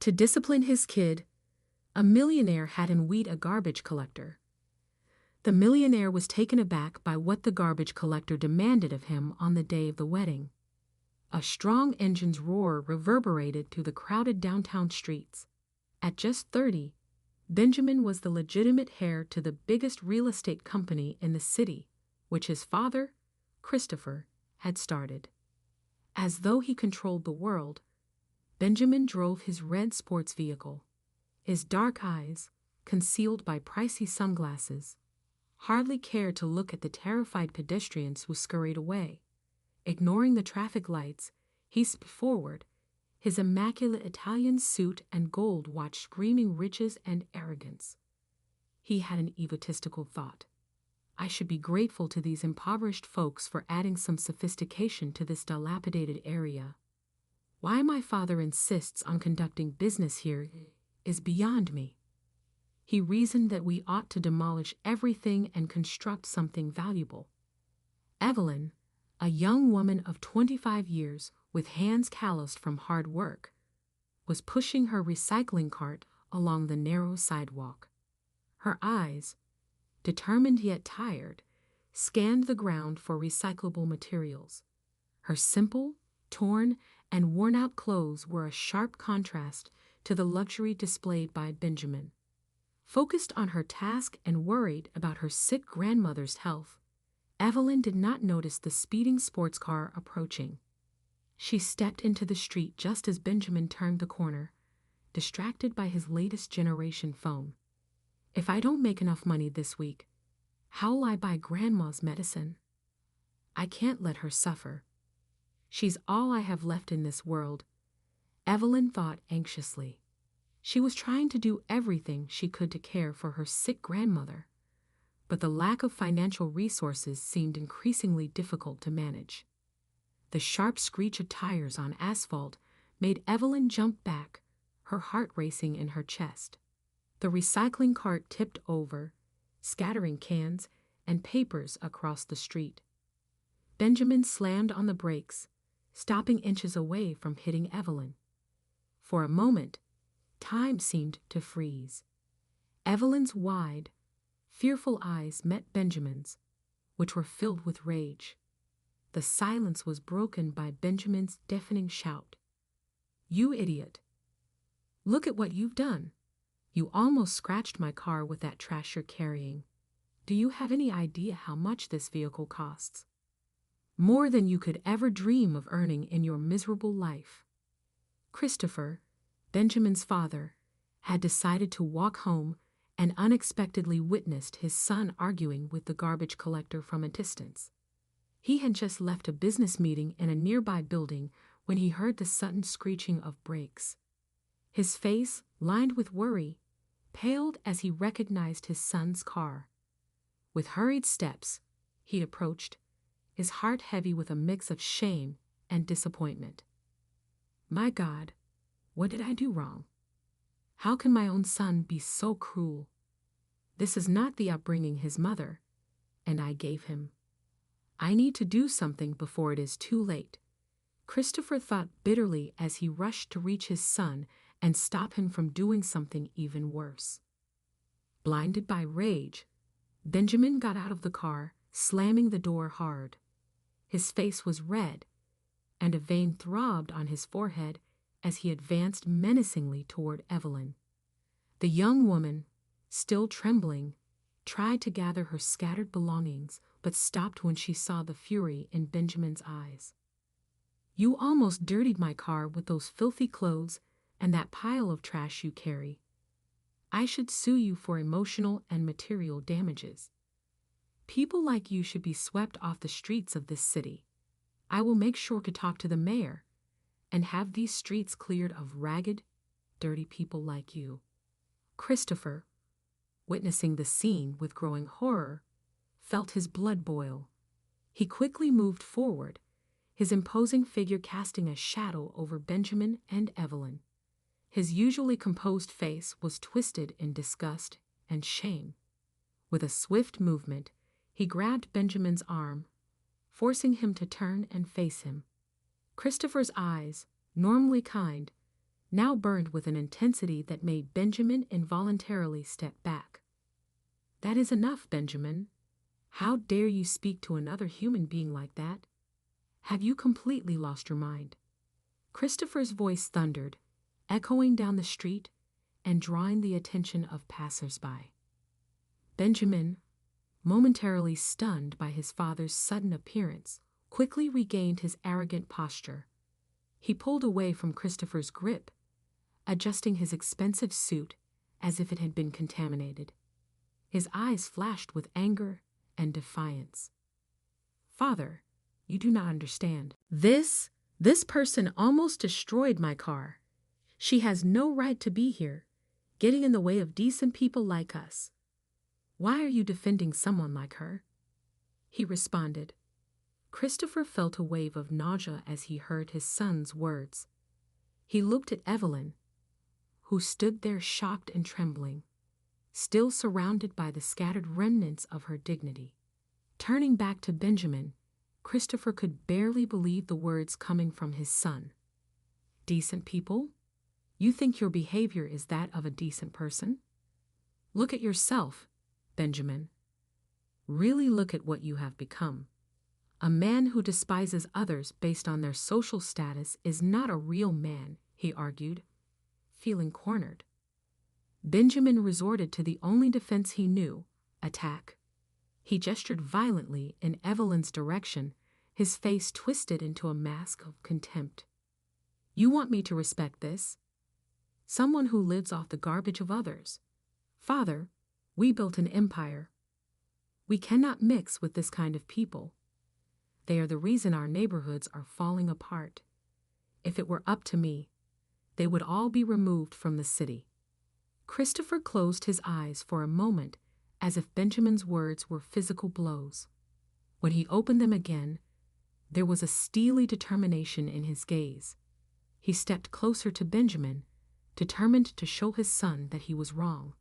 To discipline his kid, a millionaire had him weed a garbage collector. The millionaire was taken aback by what the garbage collector demanded of him on the day of the wedding. A strong engine's roar reverberated through the crowded downtown streets. At just 30, Benjamin was the legitimate heir to the biggest real estate company in the city, which his father, Christopher, had started. As though he controlled the world, Benjamin drove his red sports vehicle, his dark eyes, concealed by pricey sunglasses, hardly cared to look at the terrified pedestrians who scurried away. Ignoring the traffic lights, he sped forward, his immaculate Italian suit and gold watch screaming riches and arrogance. He had an egotistical thought. I should be grateful to these impoverished folks for adding some sophistication to this dilapidated area. Why my father insists on conducting business here is beyond me. He reasoned that we ought to demolish everything and construct something valuable. Evelyn, a young woman of 25 years with hands calloused from hard work, was pushing her recycling cart along the narrow sidewalk. Her eyes, determined yet tired, scanned the ground for recyclable materials. Her simple, torn, and worn-out clothes were a sharp contrast to the luxury displayed by Benjamin. Focused on her task and worried about her sick grandmother's health, Evelyn did not notice the speeding sports car approaching. She stepped into the street just as Benjamin turned the corner, distracted by his latest generation phone. If I don't make enough money this week, how'll I buy Grandma's medicine? I can't let her suffer. She's all I have left in this world, Evelyn thought anxiously. She was trying to do everything she could to care for her sick grandmother, but the lack of financial resources seemed increasingly difficult to manage. The sharp screech of tires on asphalt made Evelyn jump back, her heart racing in her chest. The recycling cart tipped over, scattering cans and papers across the street. Benjamin slammed on the brakes, stopping inches away from hitting Evelyn. For a moment, time seemed to freeze. Evelyn's wide, fearful eyes met Benjamin's, which were filled with rage. The silence was broken by Benjamin's deafening shout. "You idiot! Look at what you've done! You almost scratched my car with that trash you're carrying. Do you have any idea how much this vehicle costs? More than you could ever dream of earning in your miserable life." Christopher, Benjamin's father, had decided to walk home and unexpectedly witnessed his son arguing with the garbage collector from a distance. He had just left a business meeting in a nearby building when he heard the sudden screeching of brakes. His face, lined with worry, paled as he recognized his son's car. With hurried steps, he approached, his heart heavy with a mix of shame and disappointment. My God, what did I do wrong? How can my own son be so cruel? This is not the upbringing his mother and I gave him. I need to do something before it is too late. Christopher thought bitterly as he rushed to reach his son and stop him from doing something even worse. Blinded by rage, Benjamin got out of the car, slamming the door hard. His face was red, and a vein throbbed on his forehead as he advanced menacingly toward Evelyn. The young woman, still trembling, tried to gather her scattered belongings, but stopped when she saw the fury in Benjamin's eyes. "You almost dirtied my car with those filthy clothes and that pile of trash you carry. I should sue you for emotional and material damages. People like you should be swept off the streets of this city. I will make sure to talk to the mayor and have these streets cleared of ragged, dirty people like you." Christopher, witnessing the scene with growing horror, felt his blood boil. He quickly moved forward, his imposing figure casting a shadow over Benjamin and Evelyn. His usually composed face was twisted in disgust and shame. With a swift movement, he grabbed Benjamin's arm, forcing him to turn and face him. Christopher's eyes, normally kind, now burned with an intensity that made Benjamin involuntarily step back. "That is enough, Benjamin. How dare you speak to another human being like that? Have you completely lost your mind?" Christopher's voice thundered, echoing down the street and drawing the attention of passers-by. Benjamin, momentarily stunned by his father's sudden appearance, quickly regained his arrogant posture. He pulled away from Christopher's grip, adjusting his expensive suit as if it had been contaminated. His eyes flashed with anger and defiance. "Father, you do not understand. This person almost destroyed my car. She has no right to be here, getting in the way of decent people like us. Why are you defending someone like her?" he responded. Christopher felt a wave of nausea as he heard his son's words. He looked at Evelyn, who stood there shocked and trembling, still surrounded by the scattered remnants of her dignity. Turning back to Benjamin, Christopher could barely believe the words coming from his son. "Decent people? You think your behavior is that of a decent person? Look at yourself, Benjamin. Really look at what you have become. A man who despises others based on their social status is not a real man," he argued, feeling cornered. Benjamin resorted to the only defense he knew, attack. He gestured violently in Evelyn's direction, his face twisted into a mask of contempt. "You want me to respect this? Someone who lives off the garbage of others. Father, we built an empire. We cannot mix with this kind of people. They are the reason our neighborhoods are falling apart. If it were up to me, they would all be removed from the city." Christopher closed his eyes for a moment as if Benjamin's words were physical blows. When he opened them again, there was a steely determination in his gaze. He stepped closer to Benjamin, determined to show his son that he was wrong.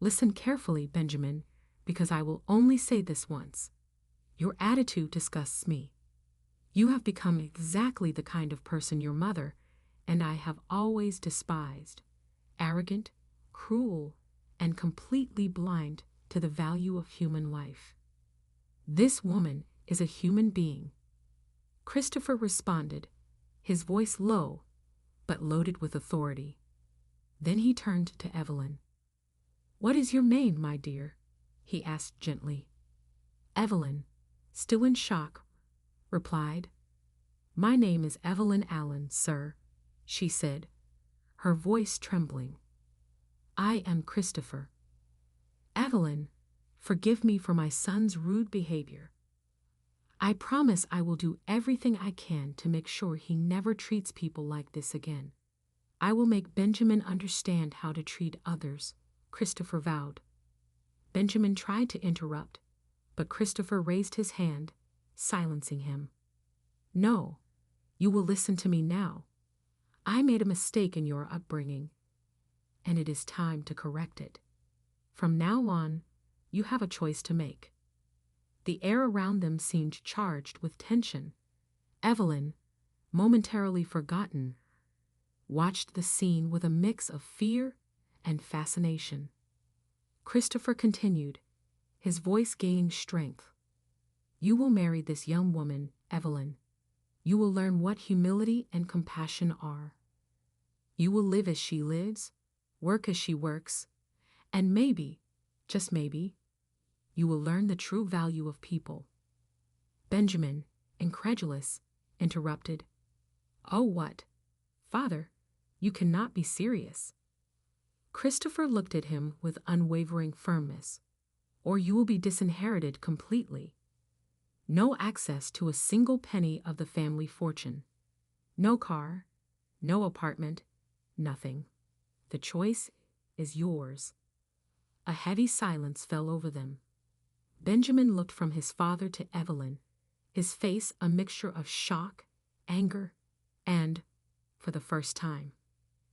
"Listen carefully, Benjamin, because I will only say this once. Your attitude disgusts me. You have become exactly the kind of person your mother and I have always despised. Arrogant, cruel, and completely blind to the value of human life. This woman is a human being." Christopher responded, his voice low, but loaded with authority. Then he turned to Evelyn. "What is your name, my dear?" he asked gently. Evelyn, still in shock, replied, "My name is Evelyn Allen, sir," she said, her voice trembling. "I am Christopher. Evelyn, forgive me for my son's rude behavior. I promise I will do everything I can to make sure he never treats people like this again. I will make Benjamin understand how to treat others," Christopher vowed. Benjamin tried to interrupt, but Christopher raised his hand, silencing him. "No, you will listen to me now. I made a mistake in your upbringing, and it is time to correct it. From now on, you have a choice to make." The air around them seemed charged with tension. Evelyn, momentarily forgotten, watched the scene with a mix of fear and fascination. Christopher continued, his voice gaining strength. "You will marry this young woman, Evelyn. You will learn what humility and compassion are. You will live as she lives, work as she works, and maybe, just maybe, you will learn the true value of people." Benjamin, incredulous, interrupted, "Oh, what? Father, you cannot be serious." Christopher looked at him with unwavering firmness. "Or you will be disinherited completely. No access to a single penny of the family fortune. No car, no apartment, nothing. The choice is yours." A heavy silence fell over them. Benjamin looked from his father to Evelyn, his face a mixture of shock, anger, and, for the first time,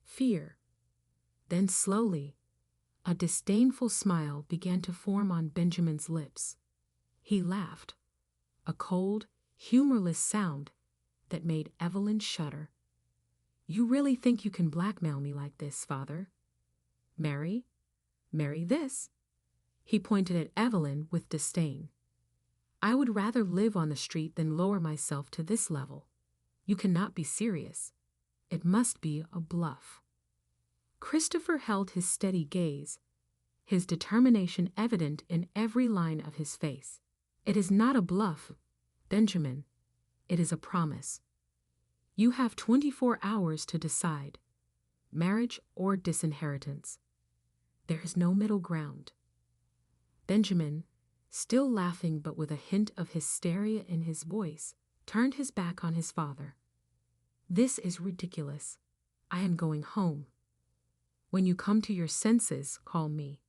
fear. Then slowly, a disdainful smile began to form on Benjamin's lips. He laughed, a cold, humorless sound that made Evelyn shudder. You really think you can blackmail me like this, father? Marry? Marry this? He pointed at Evelyn with disdain. I would rather live on the street than lower myself to this level. You cannot be serious. It must be a bluff. Christopher held his steady gaze, his determination evident in every line of his face. It is not a bluff, Benjamin. It is a promise. You have 24 hours to decide, marriage or disinheritance. There is no middle ground. Benjamin, still laughing but with a hint of hysteria in his voice, turned his back on his father. This is ridiculous. I am going home. When you come to your senses, call me.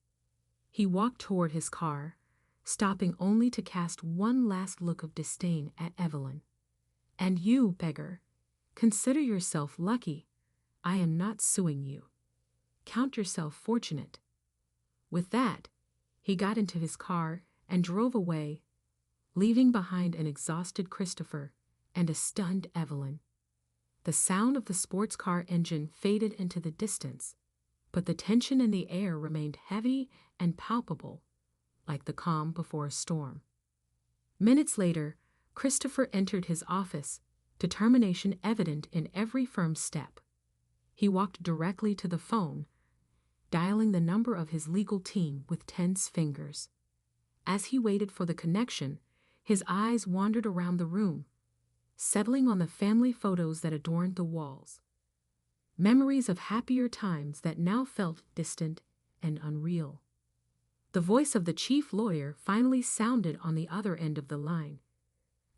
He walked toward his car, stopping only to cast one last look of disdain at Evelyn. And you, beggar, consider yourself lucky. I am not suing you. Count yourself fortunate. With that, he got into his car and drove away, leaving behind an exhausted Christopher and a stunned Evelyn. The sound of the sports car engine faded into the distance, but the tension in the air remained heavy and palpable, like the calm before a storm. Minutes later, Christopher entered his office, determination evident in every firm step. He walked directly to the phone, dialing the number of his legal team with tense fingers. As he waited for the connection, his eyes wandered around the room, settling on the family photos that adorned the walls. Memories of happier times that now felt distant and unreal. The voice of the chief lawyer finally sounded on the other end of the line,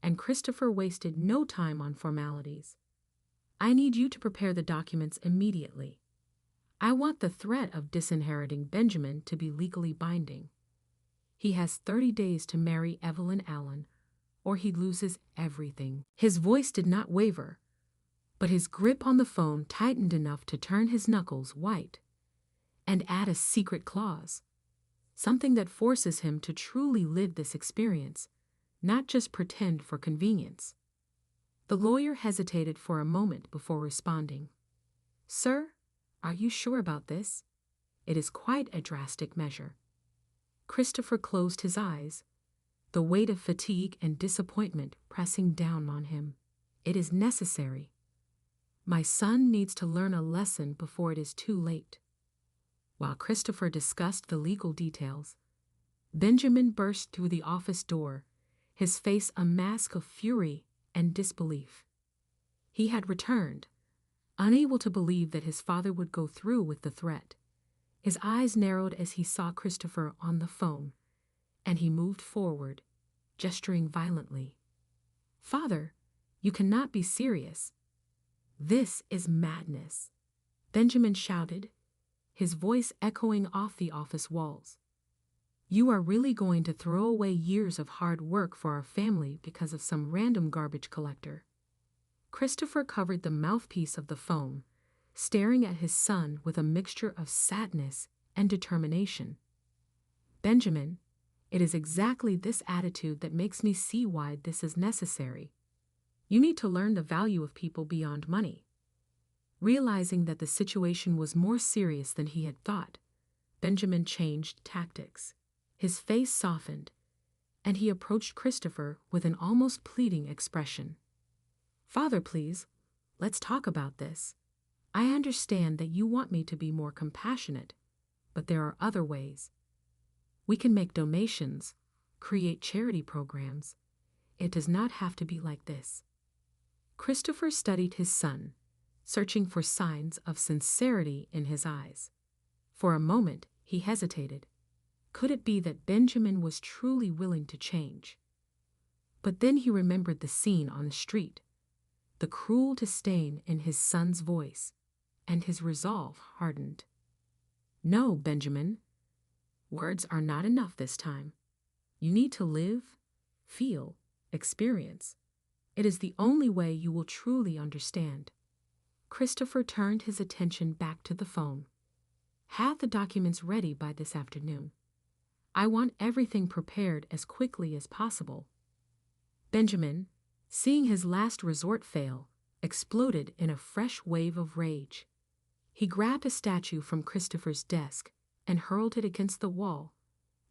and Christopher wasted no time on formalities. I need you to prepare the documents immediately. I want the threat of disinheriting Benjamin to be legally binding. He has 30 days to marry Evelyn Allen, or he loses everything. His voice did not waver, but his grip on the phone tightened enough to turn his knuckles white and add a secret clause, something that forces him to truly live this experience, not just pretend for convenience. The lawyer hesitated for a moment before responding. Sir, are you sure about this? It is quite a drastic measure. Christopher closed his eyes, the weight of fatigue and disappointment pressing down on him. It is necessary. My son needs to learn a lesson before it is too late. While Christopher discussed the legal details, Benjamin burst through the office door, his face a mask of fury and disbelief. He had returned, unable to believe that his father would go through with the threat. His eyes narrowed as he saw Christopher on the phone, and he moved forward, gesturing violently. Father, you cannot be serious. This is madness, Benjamin shouted, his voice echoing off the office walls. You are really going to throw away years of hard work for our family because of some random garbage collector? Christopher covered the mouthpiece of the phone, staring at his son with a mixture of sadness and determination. Benjamin, it is exactly this attitude that makes me see why this is necessary. You need to learn the value of people beyond money. Realizing that the situation was more serious than he had thought, Benjamin changed tactics. His face softened, and he approached Christopher with an almost pleading expression. Father, please, let's talk about this. I understand that you want me to be more compassionate, but there are other ways. We can make donations, create charity programs. It does not have to be like this. Christopher studied his son, searching for signs of sincerity in his eyes. For a moment, he hesitated. Could it be that Benjamin was truly willing to change? But then he remembered the scene on the street, the cruel disdain in his son's voice, and his resolve hardened. No, Benjamin. Words are not enough this time. You need to live, feel, experience. It is the only way you will truly understand. Christopher turned his attention back to the phone. Have the documents ready by this afternoon. I want everything prepared as quickly as possible. Benjamin, seeing his last resort fail, exploded in a fresh wave of rage. He grabbed a statue from Christopher's desk and hurled it against the wall,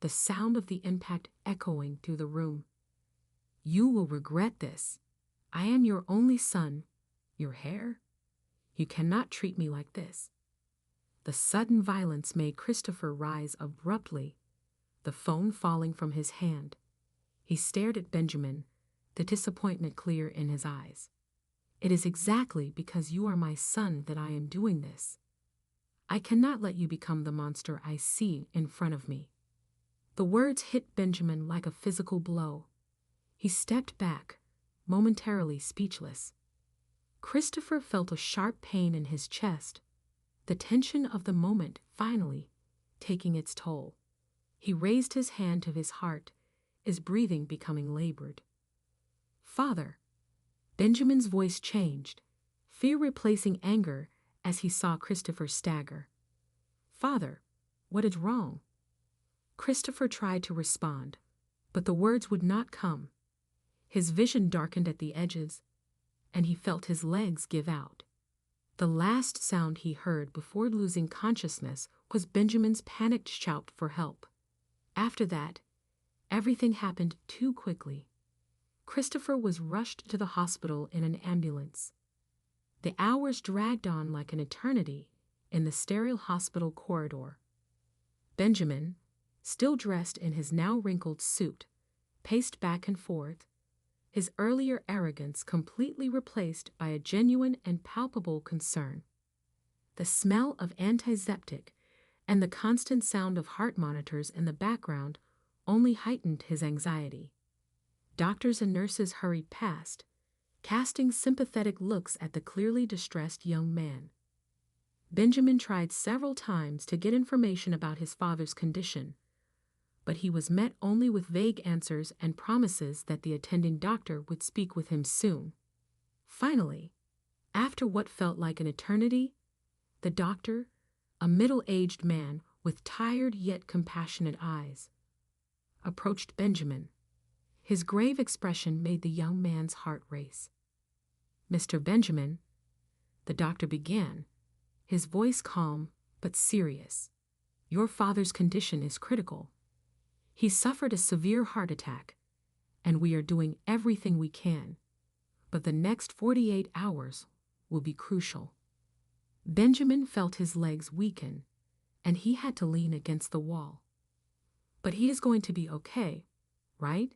the sound of the impact echoing through the room. "You will regret this. I am your only son. Your heir? You cannot treat me like this." The sudden violence made Christopher rise abruptly, the phone falling from his hand. He stared at Benjamin, the disappointment clear in his eyes. "It is exactly because you are my son that I am doing this. I cannot let you become the monster I see in front of me." The words hit Benjamin like a physical blow. He stepped back, momentarily speechless. Christopher felt a sharp pain in his chest, the tension of the moment finally taking its toll. He raised his hand to his heart, his breathing becoming labored. "Father." Benjamin's voice changed, fear replacing anger as he saw Christopher stagger. "Father, what is wrong?" Christopher tried to respond, but the words would not come. His vision darkened at the edges, and he felt his legs give out. The last sound he heard before losing consciousness was Benjamin's panicked shout for help. After that, everything happened too quickly. Christopher was rushed to the hospital in an ambulance. The hours dragged on like an eternity in the sterile hospital corridor. Benjamin, still dressed in his now wrinkled suit, paced back and forth, his earlier arrogance completely replaced by a genuine and palpable concern. The smell of antiseptic and the constant sound of heart monitors in the background only heightened his anxiety. Doctors and nurses hurried past, casting sympathetic looks at the clearly distressed young man. Benjamin tried several times to get information about his father's condition, but he was met only with vague answers and promises that the attending doctor would speak with him soon. Finally, after what felt like an eternity, the doctor, a middle-aged man with tired yet compassionate eyes, approached Benjamin. His grave expression made the young man's heart race. "Mr. Benjamin," the doctor began, his voice calm but serious, "your father's condition is critical. He suffered a severe heart attack, and we are doing everything we can, but the next 48 hours will be crucial." Benjamin felt his legs weaken, and he had to lean against the wall. "But he is going to be okay, right?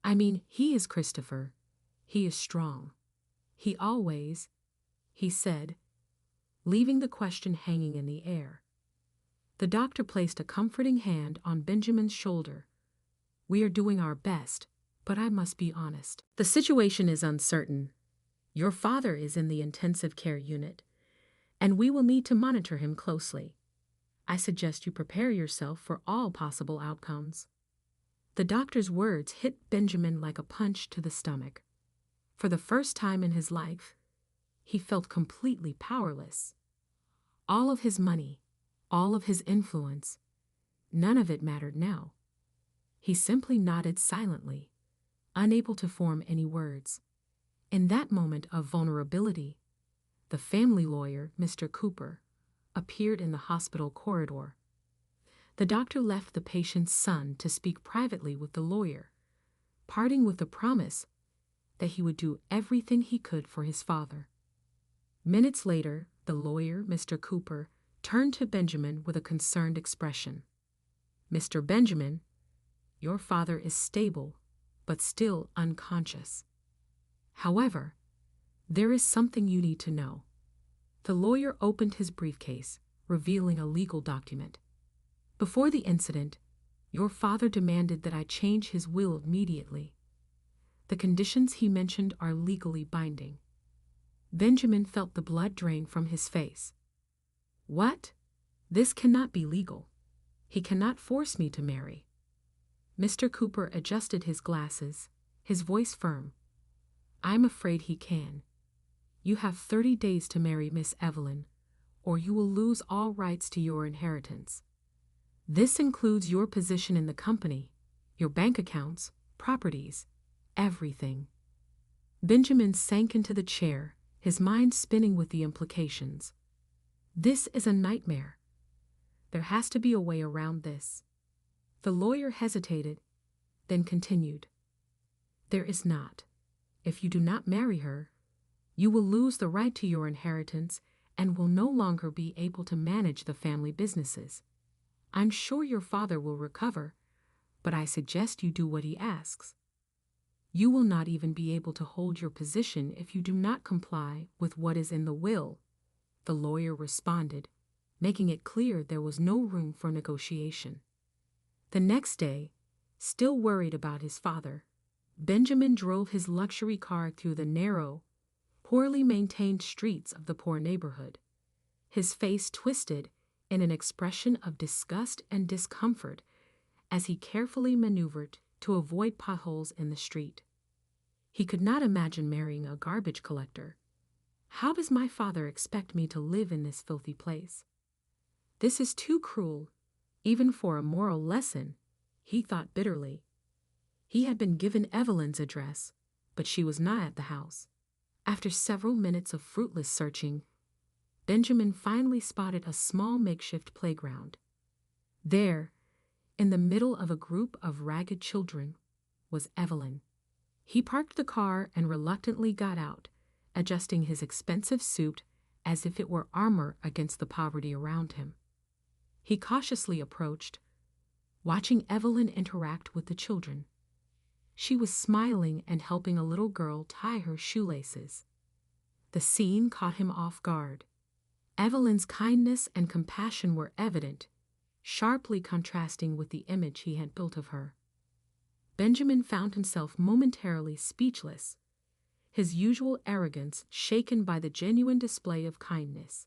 I mean, he is Christopher. He is strong. He always," he said, leaving the question hanging in the air. The doctor placed a comforting hand on Benjamin's shoulder. "We are doing our best, but I must be honest. The situation is uncertain. Your father is in the intensive care unit, and we will need to monitor him closely. I suggest you prepare yourself for all possible outcomes." The doctor's words hit Benjamin like a punch to the stomach. For the first time in his life, he felt completely powerless. All of his money, all of his influence, none of it mattered now. He simply nodded silently, unable to form any words. In that moment of vulnerability, the family lawyer, Mr. Cooper, appeared in the hospital corridor. The doctor left the patient's son to speak privately with the lawyer, parting with the promise that he would do everything he could for his father. Minutes later, the lawyer, Mr. Cooper, turned to Benjamin with a concerned expression. "Mr. Benjamin, your father is stable, but still unconscious. However, there is something you need to know." The lawyer opened his briefcase, revealing a legal document. "Before the incident, your father demanded that I change his will immediately. The conditions he mentioned are legally binding." Benjamin felt the blood drain from his face. "What? This cannot be legal. He cannot force me to marry." Mr. Cooper adjusted his glasses, his voice firm. "I'm afraid he can. You have 30 days to marry Miss Evelyn, or you will lose all rights to your inheritance. This includes your position in the company, your bank accounts, properties, everything." Benjamin sank into the chair, his mind spinning with the implications. This is a nightmare. There has to be a way around this. The lawyer hesitated, then continued. There is not. If you do not marry her, you will lose the right to your inheritance and will no longer be able to manage the family businesses. I'm sure your father will recover, but I suggest you do what he asks. You will not even be able to hold your position if you do not comply with what is in the will, the lawyer responded, making it clear there was no room for negotiation. The next day, still worried about his father, Benjamin drove his luxury car through the narrow, poorly maintained streets of the poor neighborhood, his face twisted in an expression of disgust and discomfort as he carefully maneuvered to avoid potholes in the street. He could not imagine marrying a garbage collector. How does my father expect me to live in this filthy place? This is too cruel, even for a moral lesson, he thought bitterly. He had been given Evelyn's address, but she was not at the house. After several minutes of fruitless searching, Benjamin finally spotted a small makeshift playground. There, in the middle of a group of ragged children, was Evelyn. He parked the car and reluctantly got out, adjusting his expensive suit as if it were armor against the poverty around him. He cautiously approached, watching Evelyn interact with the children. She was smiling and helping a little girl tie her shoelaces. The scene caught him off guard. Evelyn's kindness and compassion were evident, sharply contrasting with the image he had built of her. Benjamin found himself momentarily speechless, his usual arrogance shaken by the genuine display of kindness.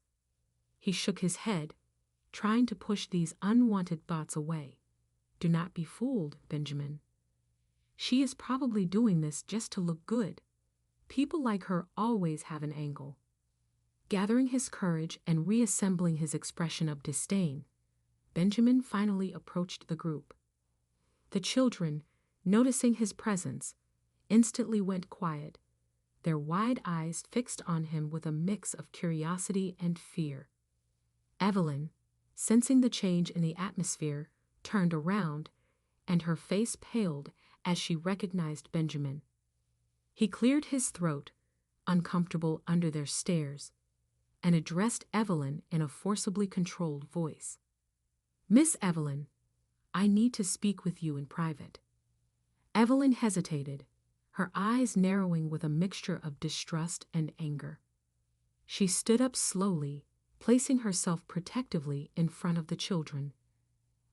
He shook his head, trying to push these unwanted thoughts away. Do not be fooled, Benjamin. She is probably doing this just to look good. People like her always have an angle. Gathering his courage and reassembling his expression of disdain, Benjamin finally approached the group. The children, noticing his presence, instantly went quiet, their wide eyes fixed on him with a mix of curiosity and fear. Evelyn, sensing the change in the atmosphere, turned around, and her face paled as she recognized Benjamin. He cleared his throat, uncomfortable under their stares, and addressed Evelyn in a forcibly controlled voice. Miss Evelyn, I need to speak with you in private. Evelyn hesitated, her eyes narrowing with a mixture of distrust and anger. She stood up slowly, placing herself protectively in front of the children.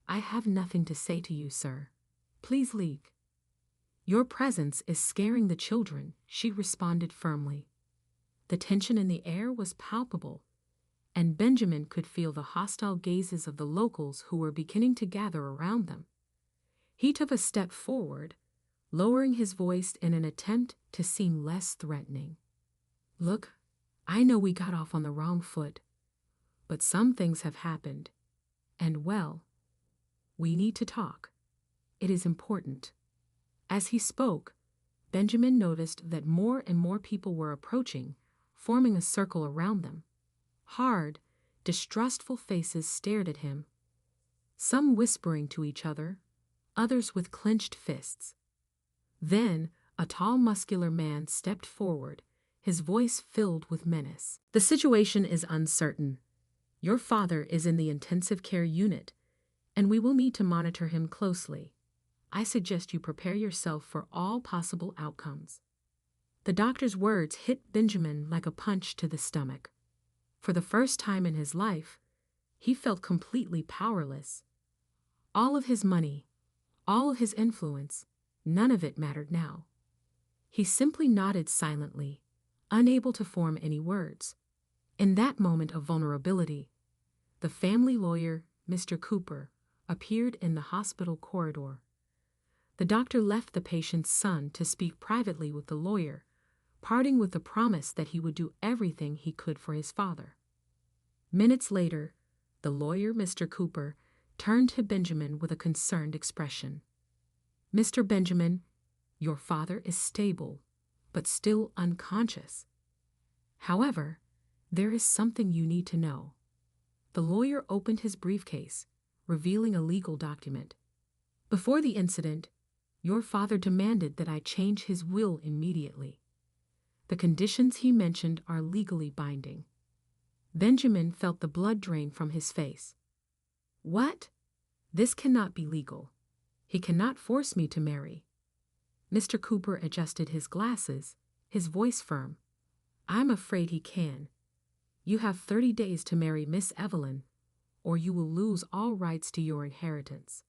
I have nothing to say to you, sir. Please leave. Your presence is scaring the children, she responded firmly. The tension in the air was palpable, and Benjamin could feel the hostile gazes of the locals who were beginning to gather around them. He took a step forward, lowering his voice in an attempt to seem less threatening. Look, I know we got off on the wrong foot, but some things have happened, and well, we need to talk. It is important. As he spoke, Benjamin noticed that more and more people were approaching, forming a circle around them. Hard, distrustful faces stared at him, some whispering to each other, others with clenched fists. Then, a tall, muscular man stepped forward, his voice filled with menace. The situation is uncertain. Your father is in the intensive care unit, and we will need to monitor him closely. I suggest you prepare yourself for all possible outcomes. The doctor's words hit Benjamin like a punch to the stomach. For the first time in his life, he felt completely powerless. All of his money, all of his influence, none of it mattered now. He simply nodded silently, unable to form any words. In that moment of vulnerability, the family lawyer, Mr. Cooper, appeared in the hospital corridor. The doctor left the patient's son to speak privately with the lawyer, parting with the promise that he would do everything he could for his father. Minutes later, the lawyer, Mr. Cooper, turned to Benjamin with a concerned expression. Mr. Benjamin, your father is stable, but still unconscious. However, there is something you need to know. The lawyer opened his briefcase, revealing a legal document. Before the incident, your father demanded that I change his will immediately. The conditions he mentioned are legally binding. Benjamin felt the blood drain from his face. What? This cannot be legal. He cannot force me to marry. Mr. Cooper adjusted his glasses, his voice firm. I'm afraid he can. You have 30 days to marry Miss Evelyn, or you will lose all rights to your inheritance.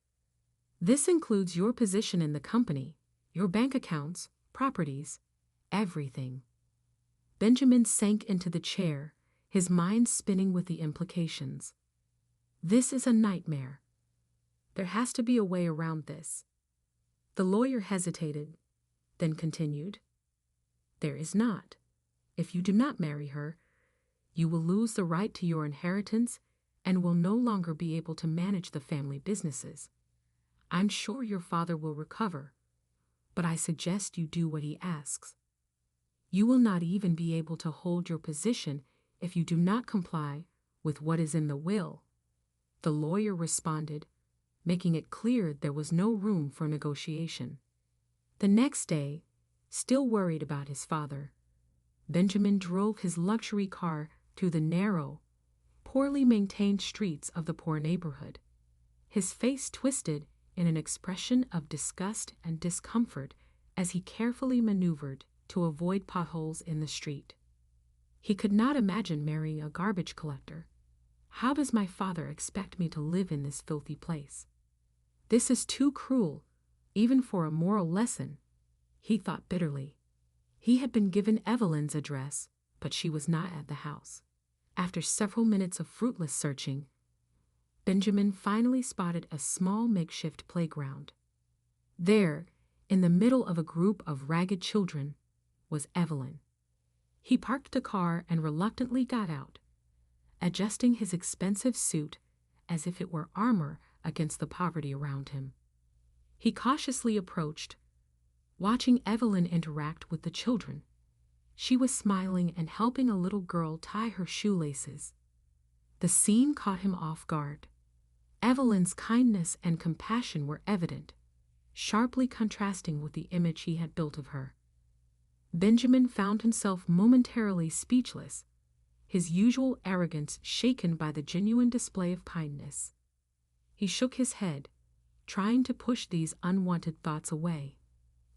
This includes your position in the company, your bank accounts, properties, everything. Benjamin sank into the chair, his mind spinning with the implications. This is a nightmare. There has to be a way around this. The lawyer hesitated, then continued. There is not. If you do not marry her, you will lose the right to your inheritance and will no longer be able to manage the family businesses. I'm sure your father will recover, but I suggest you do what he asks. You will not even be able to hold your position if you do not comply with what is in the will. The lawyer responded, making it clear there was no room for negotiation. The next day, still worried about his father, Benjamin drove his luxury car through the narrow, poorly maintained streets of the poor neighborhood. His face twisted in an expression of disgust and discomfort as he carefully maneuvered to avoid potholes in the street. He could not imagine marrying a garbage collector. How does my father expect me to live in this filthy place? This is too cruel, even for a moral lesson, he thought bitterly. He had been given Evelyn's address, but she was not at the house. After several minutes of fruitless searching, Benjamin finally spotted a small makeshift playground. There, in the middle of a group of ragged children, was Evelyn. He parked the car and reluctantly got out, adjusting his expensive suit as if it were armor against the poverty around him. He cautiously approached, watching Evelyn interact with the children. She was smiling and helping a little girl tie her shoelaces. The scene caught him off guard. Evelyn's kindness and compassion were evident, sharply contrasting with the image he had built of her. Benjamin found himself momentarily speechless, his usual arrogance shaken by the genuine display of kindness. He shook his head, trying to push these unwanted thoughts away.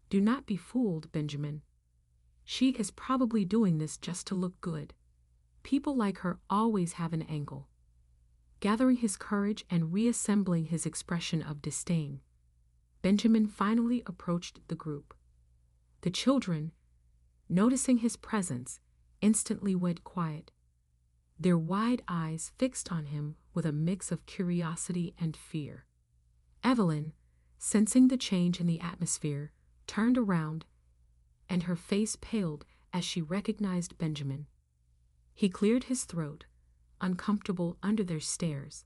Do not be fooled, Benjamin. She is probably doing this just to look good. People like her always have an angle. Gathering his courage and reassembling his expression of disdain, Benjamin finally approached the group. The children, noticing his presence, instantly went quiet, their wide eyes fixed on him with a mix of curiosity and fear. Evelyn, sensing the change in the atmosphere, turned around, and her face paled as she recognized Benjamin. He cleared his throat, uncomfortable under their stares,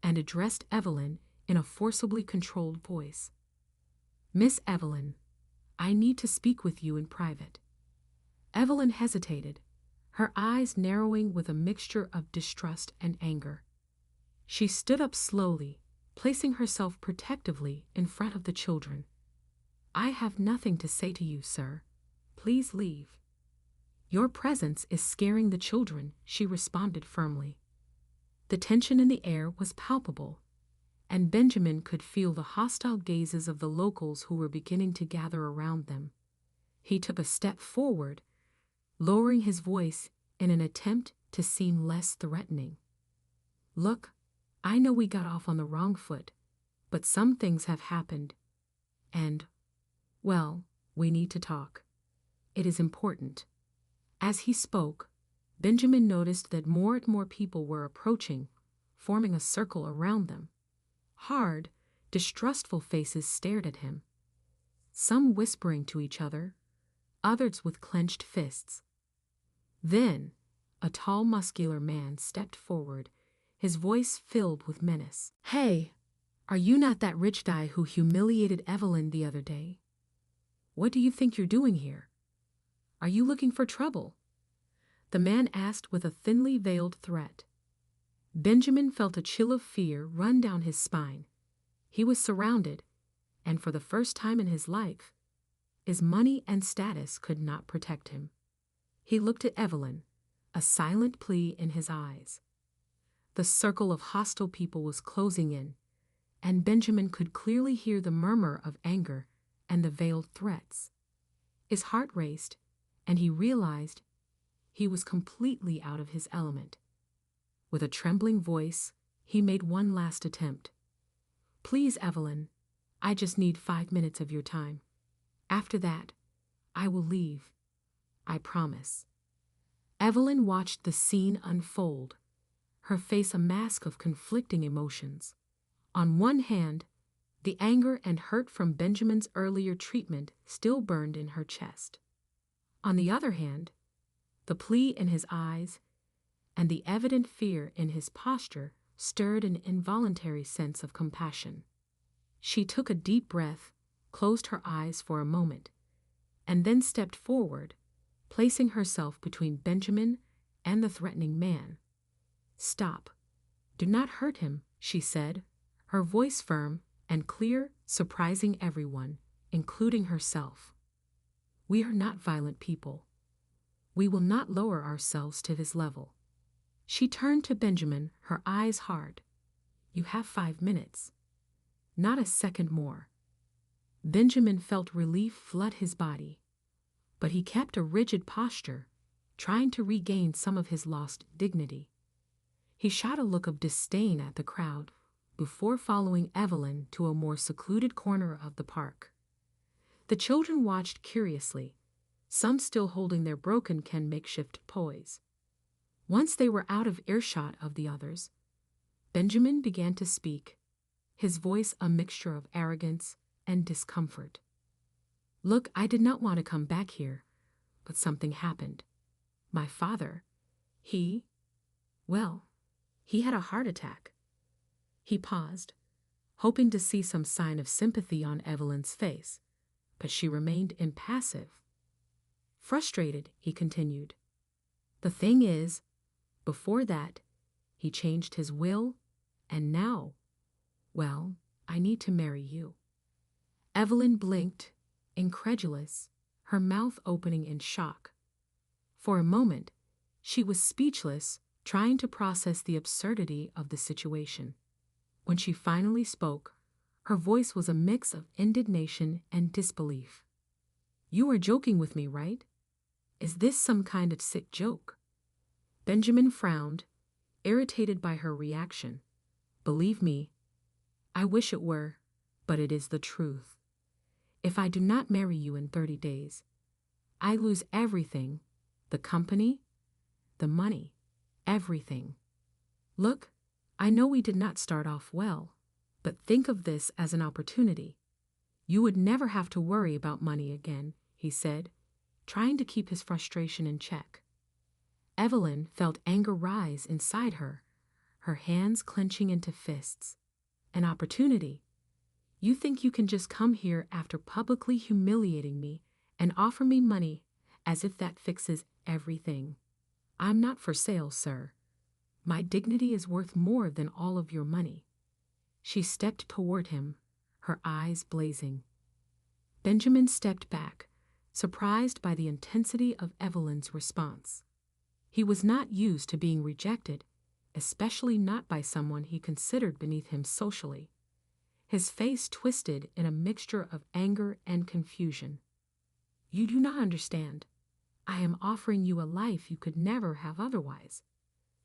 and addressed Evelyn in a forcibly controlled voice. Miss Evelyn, I need to speak with you in private. Evelyn hesitated, her eyes narrowing with a mixture of distrust and anger. She stood up slowly, placing herself protectively in front of the children. I have nothing to say to you, sir. Please leave. Your presence is scaring the children, she responded firmly. The tension in the air was palpable, and Benjamin could feel the hostile gazes of the locals who were beginning to gather around them. He took a step forward, lowering his voice in an attempt to seem less threatening. Look, I know we got off on the wrong foot, but some things have happened, and, well, we need to talk. It is important. As he spoke, Benjamin noticed that more and more people were approaching, forming a circle around them. Hard, distrustful faces stared at him, some whispering to each other, others with clenched fists. Then, a tall, muscular man stepped forward, his voice filled with menace. Hey, are you not that rich guy who humiliated Evelyn the other day? What do you think you're doing here? Are you looking for trouble? The the man asked with a thinly veiled threat. Benjamin felt a chill of fear run down his spine. He was surrounded, and for the first time in his life, his money and status could not protect him. He looked at Evelyn, a silent plea in his eyes. The circle of hostile people was closing in, and Benjamin could clearly hear the murmur of anger and the veiled threats. His heart raced, and he realized he was completely out of his element. With a trembling voice, he made one last attempt. "Please, Evelyn, I just need 5 minutes of your time. After that, I will leave. I promise." Evelyn watched the scene unfold, her face a mask of conflicting emotions. On one hand, the anger and hurt from Benjamin's earlier treatment still burned in her chest. On the other hand, the plea in his eyes and the evident fear in his posture stirred an involuntary sense of compassion. She took a deep breath, closed her eyes for a moment, and then stepped forward, placing herself between Benjamin and the threatening man. "Stop. Do not hurt him," she said, her voice firm and clear, surprising everyone, including herself. "We are not violent people. We will not lower ourselves to his level." She turned to Benjamin, her eyes hard. "You have 5 minutes. Not a second more." Benjamin felt relief flood his body, but he kept a rigid posture, trying to regain some of his lost dignity. He shot a look of disdain at the crowd before following Evelyn to a more secluded corner of the park. The children watched curiously, some still holding their broken Ken makeshift toys. Once they were out of earshot of the others, Benjamin began to speak, his voice a mixture of arrogance and discomfort. "Look, I did not want to come back here, but something happened. My father, he had a heart attack." He paused, hoping to see some sign of sympathy on Evelyn's face, but she remained impassive. Frustrated, he continued, "The thing is, before that, he changed his will, and now, I need to marry you." Evelyn blinked, incredulous, her mouth opening in shock. For a moment, she was speechless, trying to process the absurdity of the situation. When she finally spoke, her voice was a mix of indignation and disbelief. "You are joking with me, right? Is this some kind of sick joke?" Benjamin frowned, irritated by her reaction. "Believe me, I wish it were, but it is the truth. If I do not marry you in 30 days, I lose everything, the company, the money, everything. Look, I know we did not start off well, but think of this as an opportunity. You would never have to worry about money again," he said, trying to keep his frustration in check. Evelyn felt anger rise inside her, her hands clenching into fists. "An opportunity? You think you can just come here after publicly humiliating me and offer me money as if that fixes everything? I'm not for sale, sir. My dignity is worth more than all of your money." She stepped toward him, her eyes blazing. Benjamin stepped back, surprised by the intensity of Evelyn's response. He was not used to being rejected, especially not by someone he considered beneath him socially. His face twisted in a mixture of anger and confusion. "You do not understand. I am offering you a life you could never have otherwise.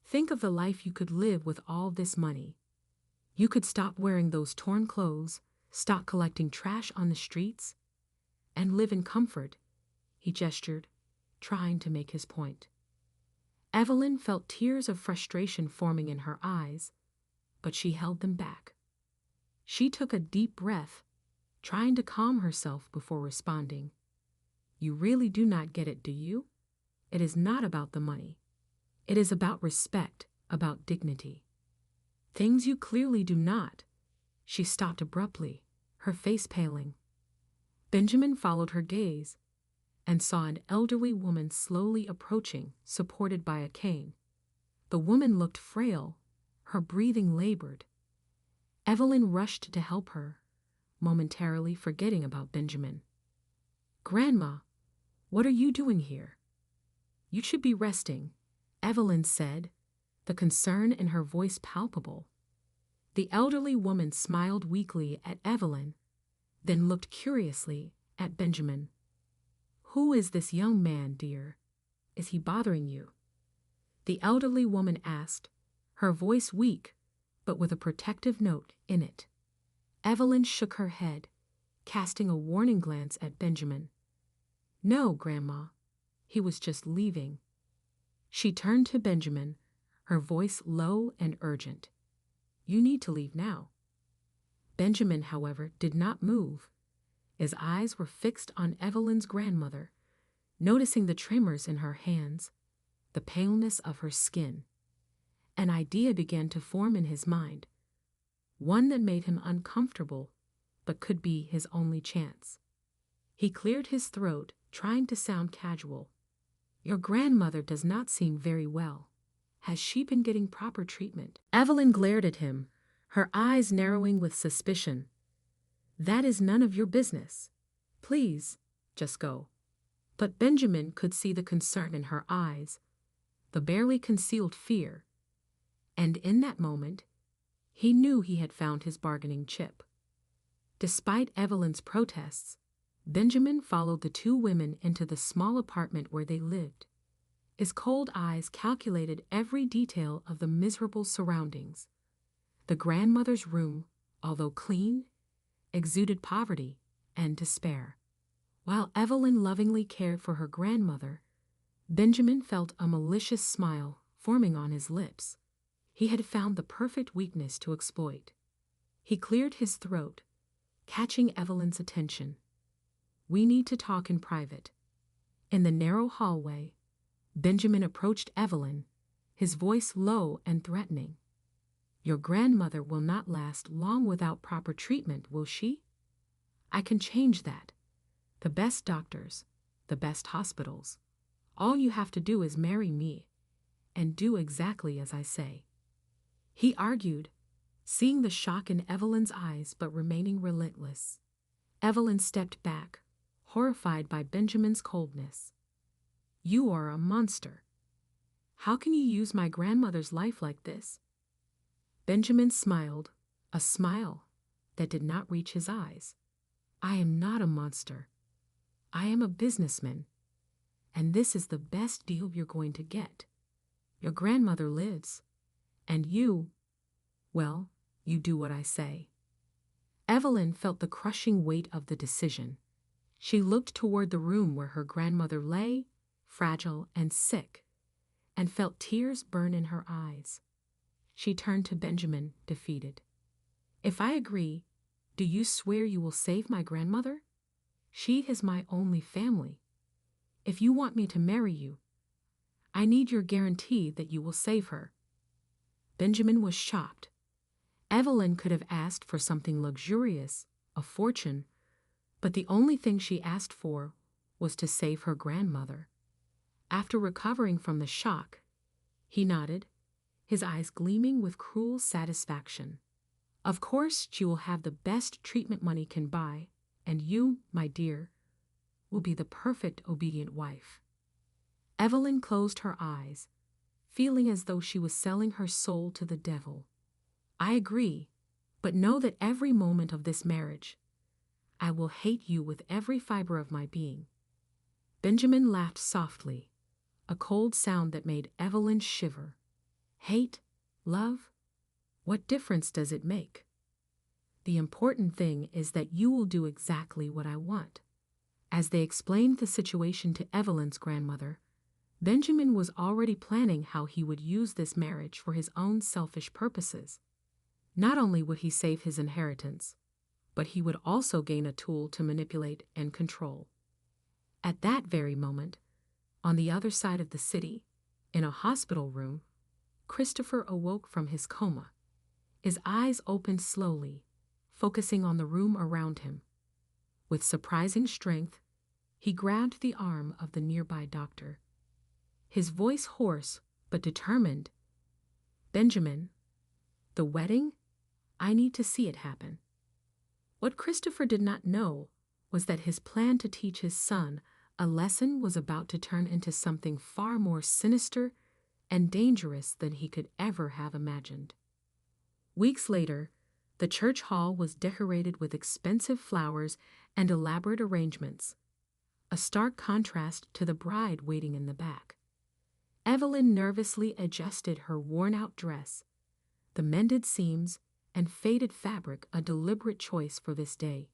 Think of the life you could live with all this money. You could stop wearing those torn clothes, stop collecting trash on the streets, and live in comfort," he gestured, trying to make his point. Evelyn felt tears of frustration forming in her eyes, but she held them back. She took a deep breath, trying to calm herself before responding. "You really do not get it, do you? It is not about the money. It is about respect, about dignity. Things you clearly do not." She stopped abruptly, her face paling. Benjamin followed her gaze, and saw an elderly woman slowly approaching, supported by a cane. The woman looked frail, her breathing labored. Evelyn rushed to help her, momentarily forgetting about Benjamin. "Grandma, what are you doing here?" "You should be resting," Evelyn said, the concern in her voice palpable. The elderly woman smiled weakly at Evelyn, then looked curiously at Benjamin. "Who is this young man, dear? Is he bothering you?" the elderly woman asked, her voice weak, but with a protective note in it. Evelyn shook her head, casting a warning glance at Benjamin. "No, Grandma, he was just leaving." She turned to Benjamin, her voice low and urgent. "You need to leave now." Benjamin, however, did not move. His eyes were fixed on Evelyn's grandmother, noticing the tremors in her hands, the paleness of her skin. An idea began to form in his mind, one that made him uncomfortable, but could be his only chance. He cleared his throat, trying to sound casual. "Your grandmother does not seem very well. Has she been getting proper treatment?" Evelyn glared at him, her eyes narrowing with suspicion. "That is none of your business. Please, just go." But Benjamin could see the concern in her eyes, the barely concealed fear. And in that moment, he knew he had found his bargaining chip. Despite Evelyn's protests, Benjamin followed the two women into the small apartment where they lived. His cold eyes calculated every detail of the miserable surroundings. The grandmother's room, although clean, exuded poverty and despair. While Evelyn lovingly cared for her grandmother, Benjamin felt a malicious smile forming on his lips. He had found the perfect weakness to exploit. He cleared his throat, catching Evelyn's attention. "We need to talk in private." In the narrow hallway, Benjamin approached Evelyn, his voice low and threatening. "Your grandmother will not last long without proper treatment, will she? I can change that. The best doctors, the best hospitals. All you have to do is marry me, and do exactly as I say." He argued, seeing the shock in Evelyn's eyes but remaining relentless. Evelyn stepped back, horrified by Benjamin's coldness. "You are a monster. How can you use my grandmother's life like this?" Benjamin smiled, a smile that did not reach his eyes. "I am not a monster. I am a businessman, and this is the best deal you're going to get. Your grandmother lives, and well, you do what I say." Evelyn felt the crushing weight of the decision. She looked toward the room where her grandmother lay, fragile and sick, and felt tears burn in her eyes. She turned to Benjamin, defeated. "If I agree, do you swear you will save my grandmother? She is my only family. If you want me to marry you, I need your guarantee that you will save her." Benjamin was shocked. Evelyn could have asked for something luxurious, a fortune, but the only thing she asked for was to save her grandmother. After recovering from the shock, he nodded, his eyes gleaming with cruel satisfaction. "Of course you will have the best treatment money can buy, and you, my dear, will be the perfect obedient wife." Evelyn closed her eyes, feeling as though she was selling her soul to the devil. "I agree, but know that every moment of this marriage, I will hate you with every fiber of my being." Benjamin laughed softly, a cold sound that made Evelyn shiver. "Hate? Love? What difference does it make? The important thing is that you will do exactly what I want." As they explained the situation to Evelyn's grandmother, Benjamin was already planning how he would use this marriage for his own selfish purposes. Not only would he save his inheritance, but he would also gain a tool to manipulate and control. At that very moment, on the other side of the city, in a hospital room, Christopher awoke from his coma. His eyes opened slowly, focusing on the room around him. With surprising strength, He grabbed the arm of the nearby doctor. His voice hoarse but determined. "Benjamin, the wedding? I need to see it happen." What Christopher did not know was that his plan to teach his son a lesson was about to turn into something far more sinister and dangerous than he could ever have imagined. Weeks later, the church hall was decorated with expensive flowers and elaborate arrangements, a stark contrast to the bride waiting in the back. Evelyn nervously adjusted her worn-out dress, the mended seams and faded fabric a deliberate choice for this day.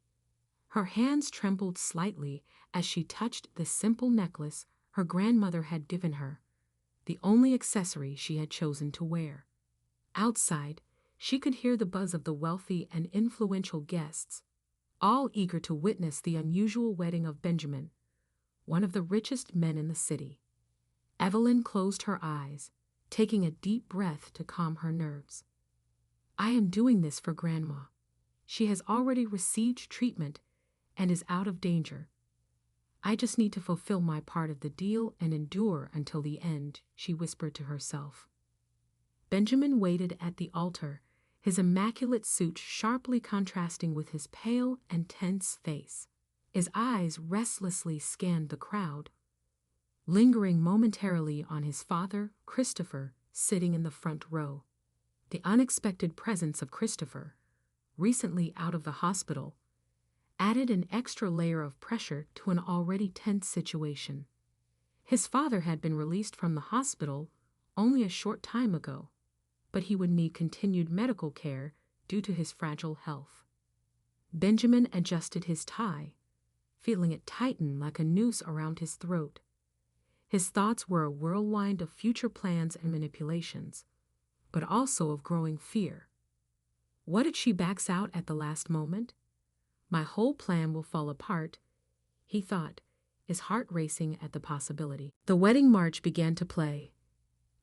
Her hands trembled slightly as she touched the simple necklace her grandmother had given her, the only accessory she had chosen to wear. Outside, she could hear the buzz of the wealthy and influential guests, all eager to witness the unusual wedding of Benjamin, one of the richest men in the city. Evelyn closed her eyes, taking a deep breath to calm her nerves. "I am doing this for Grandma. She has already received treatment and is out of danger. I just need to fulfill my part of the deal and endure until the end," she whispered to herself. Benjamin waited at the altar, his immaculate suit sharply contrasting with his pale and tense face. His eyes restlessly scanned the crowd, lingering momentarily on his father, Christopher, sitting in the front row. The unexpected presence of Christopher, recently out of the hospital, added an extra layer of pressure to an already tense situation. His father had been released from the hospital only a short time ago, but he would need continued medical care due to his fragile health. Benjamin adjusted his tie, feeling it tighten like a noose around his throat. His thoughts were a whirlwind of future plans and manipulations, but also of growing fear. What if she backs out at the last moment? My whole plan will fall apart, he thought, his heart racing at the possibility. The wedding march began to play,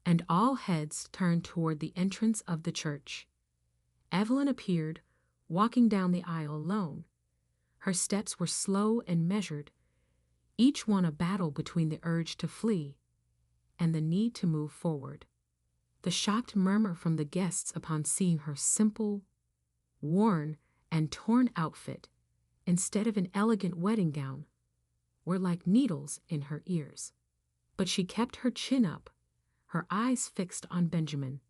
and all heads turned toward the entrance of the church. Evelyn appeared, walking down the aisle alone. Her steps were slow and measured, each one a battle between the urge to flee and the need to move forward. The shocked murmur from the guests upon seeing her simple, worn, and torn outfit, instead of an elegant wedding gown, were like needles in her ears. But she kept her chin up, her eyes fixed on Benjamin.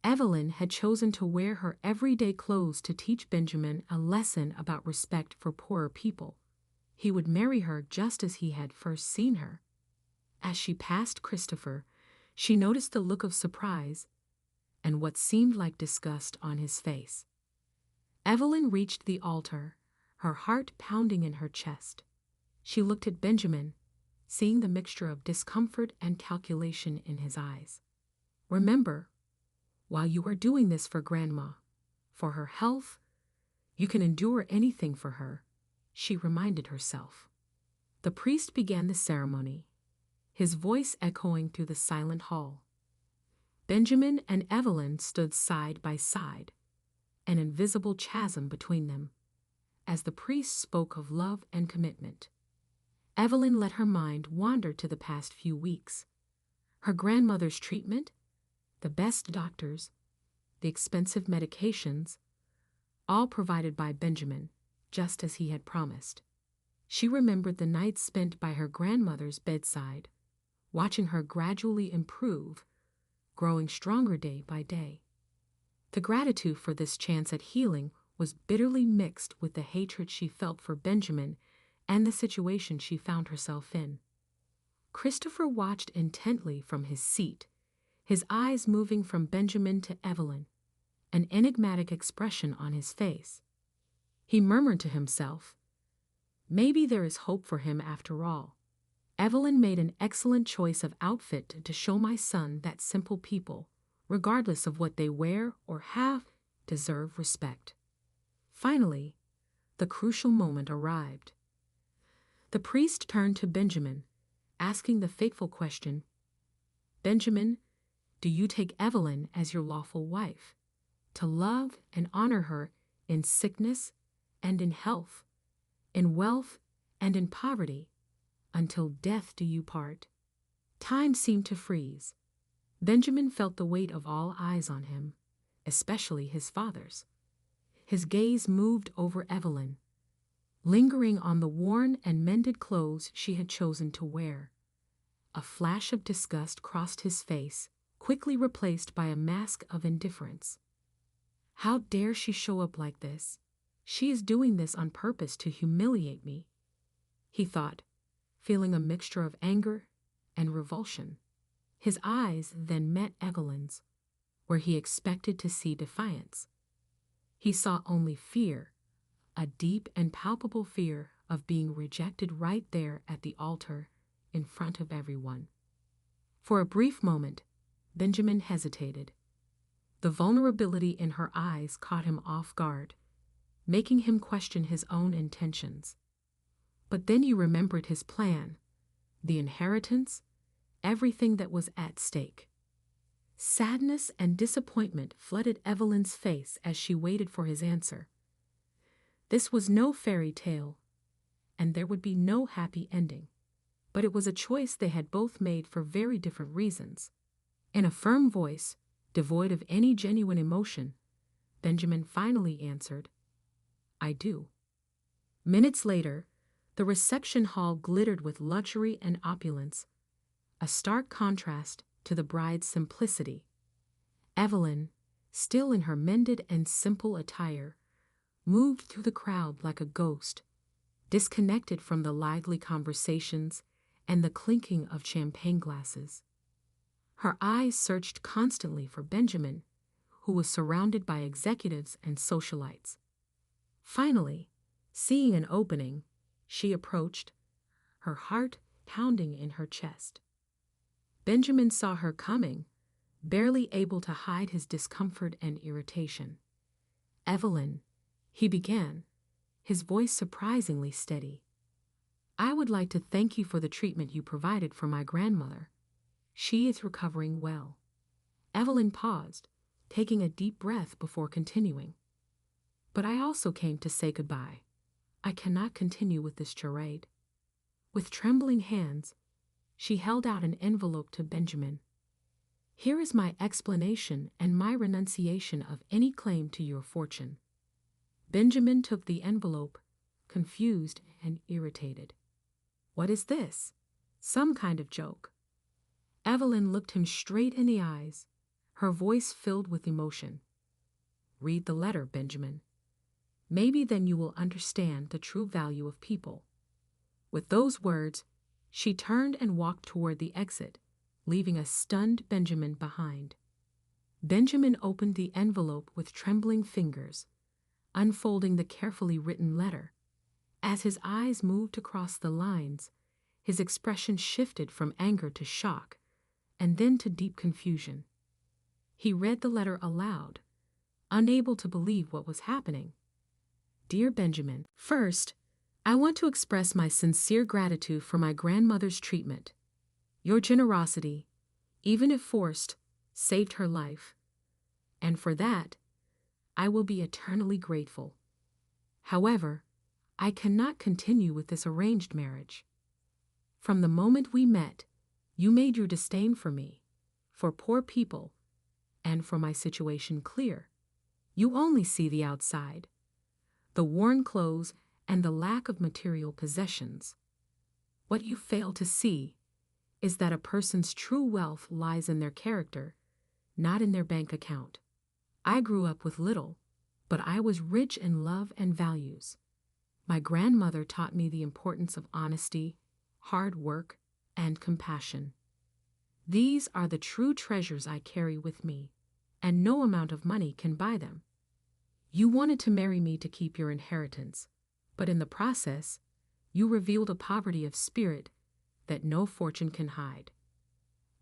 Evelyn had chosen to wear her everyday clothes to teach Benjamin a lesson about respect for poorer people. He would marry her just as he had first seen her. As she passed Christopher, she noticed the look of surprise and what seemed like disgust on his face. Evelyn reached the altar, her heart pounding in her chest. She looked at Benjamin, seeing the mixture of discomfort and calculation in his eyes. "Remember, while you are doing this for Grandma, for her health, you can endure anything for her," she reminded herself. The priest began the ceremony, his voice echoing through the silent hall. Benjamin and Evelyn stood side by side, an invisible chasm between them, as the priest spoke of love and commitment. Evelyn let her mind wander to the past few weeks. Her grandmother's treatment, the best doctors, the expensive medications, all provided by Benjamin, just as he had promised. She remembered the nights spent by her grandmother's bedside, watching her gradually improve, growing stronger day by day. The gratitude for this chance at healing was bitterly mixed with the hatred she felt for Benjamin and the situation she found herself in. Christopher watched intently from his seat, his eyes moving from Benjamin to Evelyn, an enigmatic expression on his face. He murmured to himself, "Maybe there is hope for him after all. Evelyn made an excellent choice of outfit to show my son that simple people, regardless of what they wear or have, deserve respect." Finally, the crucial moment arrived. The priest turned to Benjamin, asking the fateful question, "Benjamin, do you take Evelyn as your lawful wife, to love and honor her in sickness and in health, in wealth and in poverty, until death do you part." Time seemed to freeze. Benjamin felt the weight of all eyes on him, especially his father's. His gaze moved over Evelyn, lingering on the worn and mended clothes she had chosen to wear. A flash of disgust crossed his face, quickly replaced by a mask of indifference. "How dare she show up like this? She is doing this on purpose to humiliate me," he thought, feeling a mixture of anger and revulsion. His eyes then met Evelyn's, where he expected to see defiance. He saw only fear, a deep and palpable fear of being rejected right there at the altar in front of everyone. For a brief moment, Benjamin hesitated. The vulnerability in her eyes caught him off guard, making him question his own intentions. But then he remembered his plan, the inheritance, everything that was at stake. Sadness and disappointment flooded Evelyn's face as she waited for his answer. This was no fairy tale, and there would be no happy ending. But it was a choice they had both made for very different reasons. In a firm voice, devoid of any genuine emotion, Benjamin finally answered, "I do." Minutes later, the reception hall glittered with luxury and opulence, a stark contrast to the bride's simplicity. Evelyn, still in her mended and simple attire, moved through the crowd like a ghost, disconnected from the lively conversations and the clinking of champagne glasses. Her eyes searched constantly for Benjamin, who was surrounded by executives and socialites. Finally, seeing an opening, she approached, her heart pounding in her chest. Benjamin saw her coming, barely able to hide his discomfort and irritation. "Evelyn," he began, his voice surprisingly steady, "I would like to thank you for the treatment you provided for my grandmother. She is recovering well." Evelyn paused, taking a deep breath before continuing. "But I also came to say goodbye. I cannot continue with this charade." With trembling hands, she held out an envelope to Benjamin. "Here is my explanation and my renunciation of any claim to your fortune." Benjamin took the envelope, confused and irritated. "What is this? Some kind of joke?" Evelyn looked him straight in the eyes, her voice filled with emotion. "Read the letter, Benjamin. Maybe then you will understand the true value of people." With those words, she turned and walked toward the exit, leaving a stunned Benjamin behind. Benjamin opened the envelope with trembling fingers, unfolding the carefully written letter. As his eyes moved across the lines, his expression shifted from anger to shock, and then to deep confusion. He read the letter aloud, unable to believe what was happening. "Dear Benjamin, first, I want to express my sincere gratitude for my grandmother's treatment. Your generosity, even if forced, saved her life, and for that, I will be eternally grateful. However, I cannot continue with this arranged marriage. From the moment we met, you made your disdain for me, for poor people, and for my situation clear. You only see the outside, the worn clothes and the lack of material possessions. What you fail to see is that a person's true wealth lies in their character, not in their bank account. I grew up with little, but I was rich in love and values. My grandmother taught me the importance of honesty, hard work, and compassion. These are the true treasures I carry with me, and no amount of money can buy them. You wanted to marry me to keep your inheritance, but in the process, you revealed a poverty of spirit that no fortune can hide.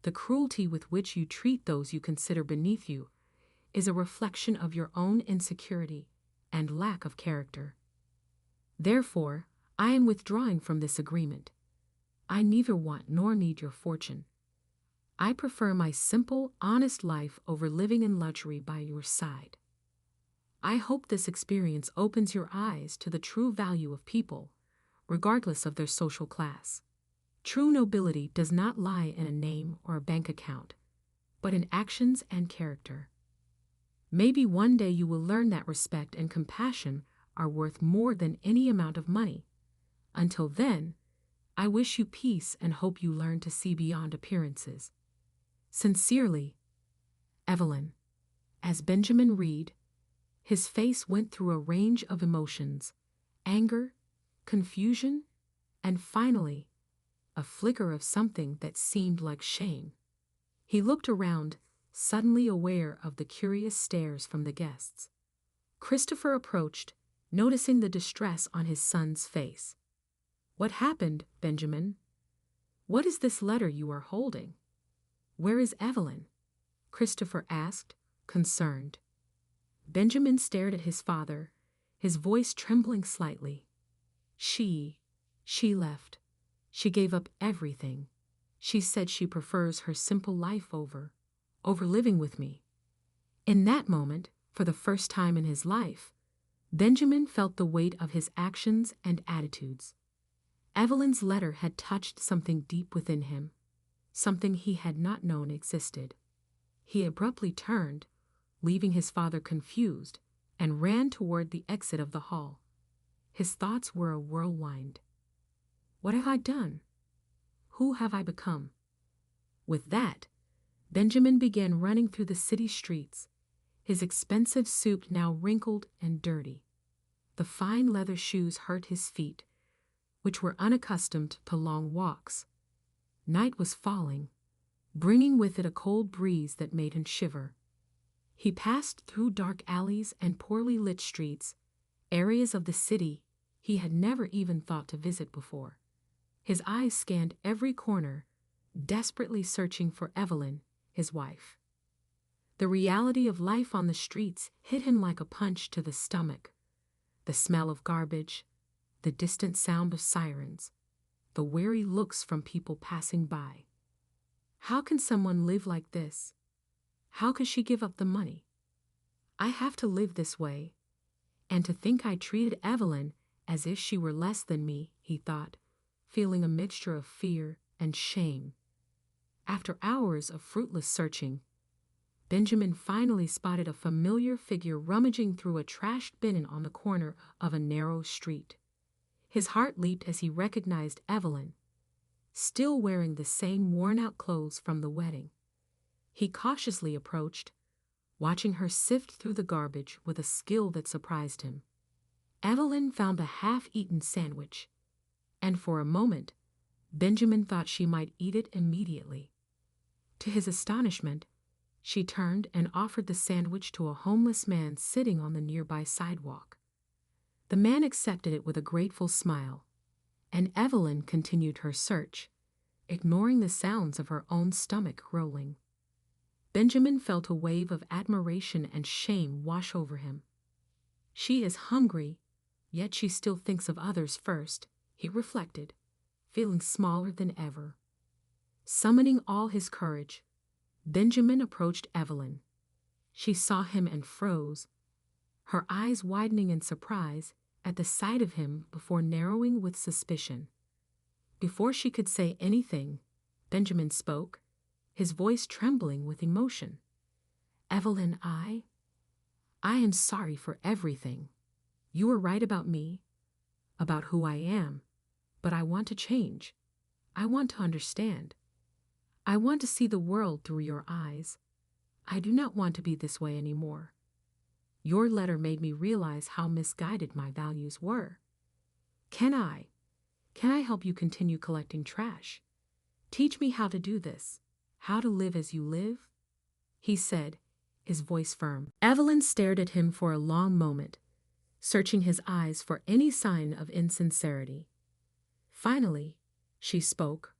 The cruelty with which you treat those you consider beneath you is a reflection of your own insecurity and lack of character. Therefore, I am withdrawing from this agreement. I neither want nor need your fortune. I prefer my simple, honest life over living in luxury by your side. I hope this experience opens your eyes to the true value of people, regardless of their social class. True nobility does not lie in a name or a bank account, but in actions and character. Maybe one day you will learn that respect and compassion are worth more than any amount of money. Until then, I wish you peace and hope you learn to see beyond appearances. Sincerely, Evelyn. As Benjamin read, his face went through a range of emotions: anger, confusion, and finally, a flicker of something that seemed like shame. He looked around, suddenly aware of the curious stares from the guests. Christopher approached, noticing the distress on his son's face. "What happened, Benjamin? What is this letter you are holding? Where is Evelyn?" Christopher asked, concerned. Benjamin stared at his father, his voice trembling slightly. She left. She gave up everything. She said she prefers her simple life over living with me." In that moment, for the first time in his life, Benjamin felt the weight of his actions and attitudes. Evelyn's letter had touched something deep within him, something he had not known existed. He abruptly turned, leaving his father confused, and ran toward the exit of the hall. His thoughts were a whirlwind. What have I done? Who have I become? With that, Benjamin began running through the city streets, his expensive suit now wrinkled and dirty. The fine leather shoes hurt his feet, which were unaccustomed to long walks. Night was falling, bringing with it a cold breeze that made him shiver. He passed through dark alleys and poorly lit streets, areas of the city he had never even thought to visit before. His eyes scanned every corner, desperately searching for Evelyn, his wife. The reality of life on the streets hit him like a punch to the stomach. The smell of garbage, the distant sound of sirens, the weary looks from people passing by. How can someone live like this? How could she give up the money? I have to live this way. And to think I treated Evelyn as if she were less than me, he thought, feeling a mixture of fear and shame. After hours of fruitless searching, Benjamin finally spotted a familiar figure rummaging through a trashed bin on the corner of a narrow street. His heart leaped as he recognized Evelyn, still wearing the same worn-out clothes from the wedding. He cautiously approached, watching her sift through the garbage with a skill that surprised him. Evelyn found a half-eaten sandwich, and for a moment, Benjamin thought she might eat it immediately. To his astonishment, she turned and offered the sandwich to a homeless man sitting on the nearby sidewalk. The man accepted it with a grateful smile, and Evelyn continued her search, ignoring the sounds of her own stomach growling. Benjamin felt a wave of admiration and shame wash over him. She is hungry, yet she still thinks of others first, he reflected, feeling smaller than ever. Summoning all his courage, Benjamin approached Evelyn. She saw him and froze, her eyes widening in surprise at the sight of him before narrowing with suspicion. Before she could say anything, Benjamin spoke, his voice trembling with emotion. "Evelyn, I am sorry for everything. You were right about me, about who I am, but I want to change. I want to understand. I want to see the world through your eyes. I do not want to be this way anymore. Your letter made me realize how misguided my values were. Can I help you continue collecting trash? Teach me how to do this, how to live as you live?" he said, his voice firm. Evelyn stared at him for a long moment, searching his eyes for any sign of insincerity. Finally, she spoke,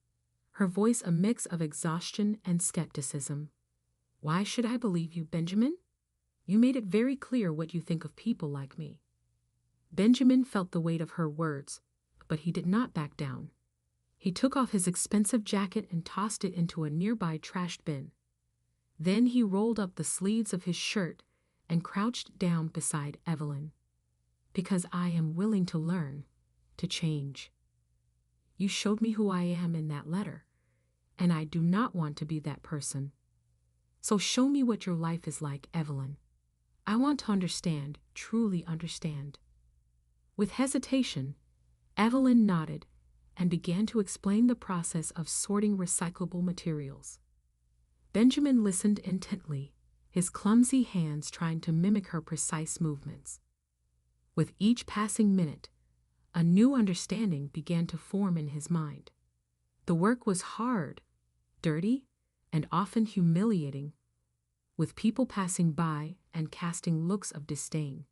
her voice a mix of exhaustion and skepticism. "Why should I believe you, Benjamin? You made it very clear what you think of people like me." Benjamin felt the weight of her words, but he did not back down. He took off his expensive jacket and tossed it into a nearby trash bin. Then he rolled up the sleeves of his shirt and crouched down beside Evelyn. "Because I am willing to learn, to change." You showed me who I am in that letter, and I do not want to be that person. So show me what your life is like, Evelyn. I want to understand, truly understand." With hesitation, Evelyn nodded and began to explain the process of sorting recyclable materials. Benjamin listened intently, his clumsy hands trying to mimic her precise movements. With each passing minute, a new understanding began to form in his mind. The work was hard, dirty, and often humiliating, with people passing by and casting looks of disdain.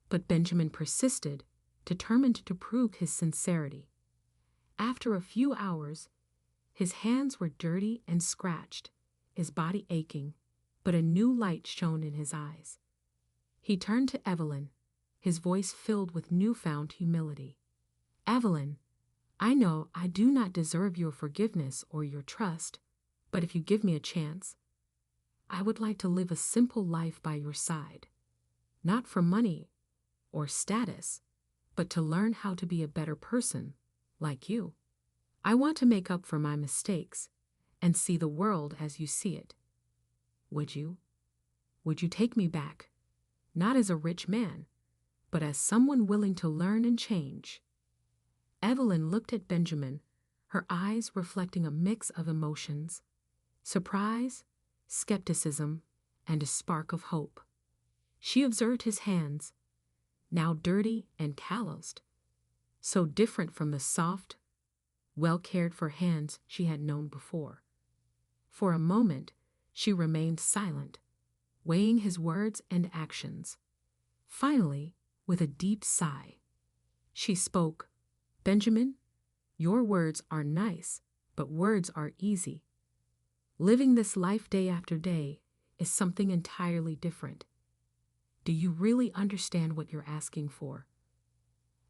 But Benjamin persisted, determined to prove his sincerity. After a few hours, his hands were dirty and scratched, his body aching, but a new light shone in his eyes. He turned to Evelyn, his voice filled with newfound humility. "Evelyn, I know I do not deserve your forgiveness or your trust, but if you give me a chance, I would like to live a simple life by your side, not for money or status, but to learn how to be a better person, like you. I want to make up for my mistakes and see the world as you see it. Would you? Would you take me back, not as a rich man, but as someone willing to learn and change?" Evelyn looked at Benjamin, her eyes reflecting a mix of emotions: surprise, skepticism, and a spark of hope. She observed his hands, now dirty and calloused, so different from the soft, well-cared-for hands she had known before. For a moment, she remained silent, weighing his words and actions. Finally, with a deep sigh, she spoke, "Benjamin, your words are nice, but words are easy. Living this life day after day is something entirely different. Do you really understand what you're asking for?"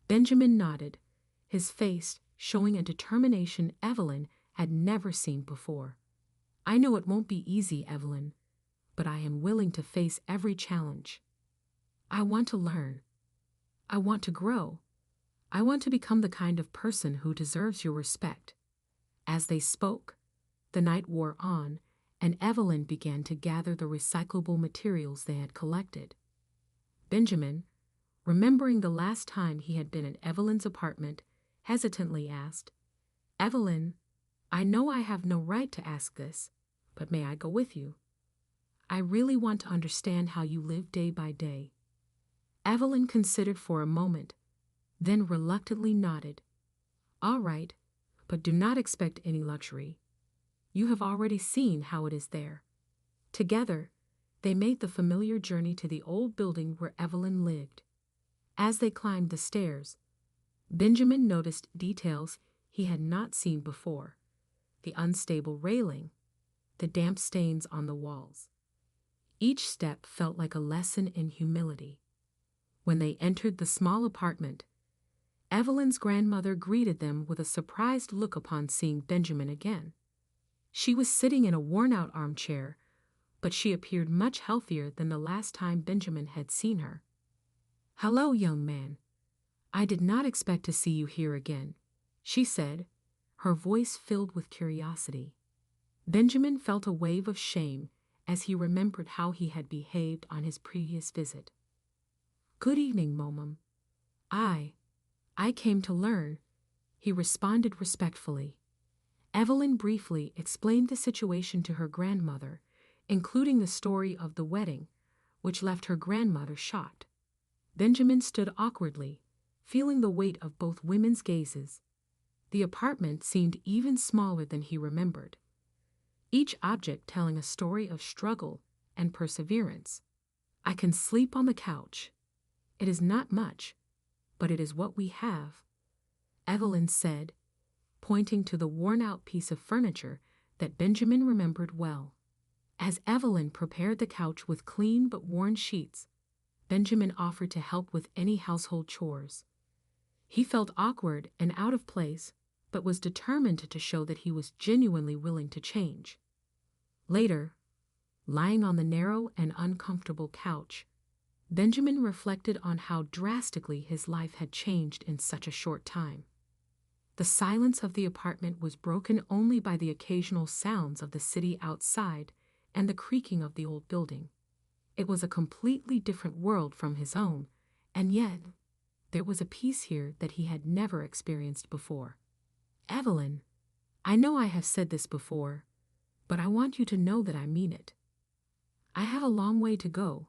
Benjamin nodded, his face showing a determination Evelyn had never seen before. "I know it won't be easy, Evelyn, but I am willing to face every challenge. I want to learn. I want to grow. I want to become the kind of person who deserves your respect." As they spoke, the night wore on, and Evelyn began to gather the recyclable materials they had collected. Benjamin, remembering the last time he had been at Evelyn's apartment, hesitantly asked, "Evelyn, I know I have no right to ask this, but may I go with you? I really want to understand how you live day by day." Evelyn considered for a moment, then reluctantly nodded. "All right, but do not expect any luxury. You have already seen how it is there." Together, they made the familiar journey to the old building where Evelyn lived. As they climbed the stairs, Benjamin noticed details he had not seen before: the unstable railing, the damp stains on the walls. Each step felt like a lesson in humility. When they entered the small apartment, Evelyn's grandmother greeted them with a surprised look upon seeing Benjamin again. She was sitting in a worn-out armchair, but she appeared much healthier than the last time Benjamin had seen her. "Hello, young man. I did not expect to see you here again," she said, her voice filled with curiosity. Benjamin felt a wave of shame as he remembered how he had behaved on his previous visit. "Good evening, Momum. I came to learn," he responded respectfully. Evelyn briefly explained the situation to her grandmother, including the story of the wedding, which left her grandmother shocked. Benjamin stood awkwardly, feeling the weight of both women's gazes. The apartment seemed even smaller than he remembered, each object telling a story of struggle and perseverance. "I can sleep on the couch. It is not much, but it is what we have," Evelyn said, pointing to the worn-out piece of furniture that Benjamin remembered well. As Evelyn prepared the couch with clean but worn sheets, Benjamin offered to help with any household chores. He felt awkward and out of place, but was determined to show that he was genuinely willing to change. Later, lying on the narrow and uncomfortable couch, Benjamin reflected on how drastically his life had changed in such a short time. The silence of the apartment was broken only by the occasional sounds of the city outside and the creaking of the old building. It was a completely different world from his own, and yet there was a peace here that he had never experienced before. Evelyn, I know I have said this before, but I want you to know that I mean it. I have a long way to go,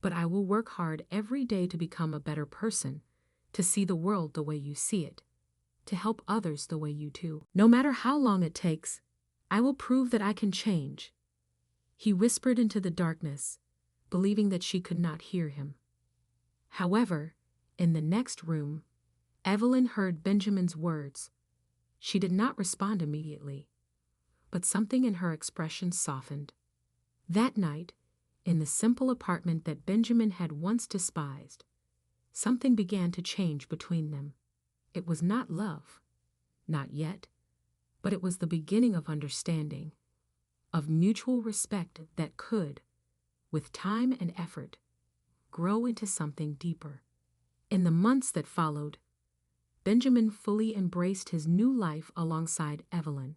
but I will work hard every day to become a better person, to see the world the way you see it, to help others the way you do. No matter how long it takes, I will prove that I can change. He whispered into the darkness, believing that she could not hear him. However, in the next room, Evelyn heard Benjamin's words. She did not respond immediately, but something in her expression softened. That night, in the simple apartment that Benjamin had once despised, something began to change between them. It was not love, not yet, but it was the beginning of understanding, of mutual respect that could, with time and effort, grow into something deeper. In the months that followed, Benjamin fully embraced his new life alongside Evelyn.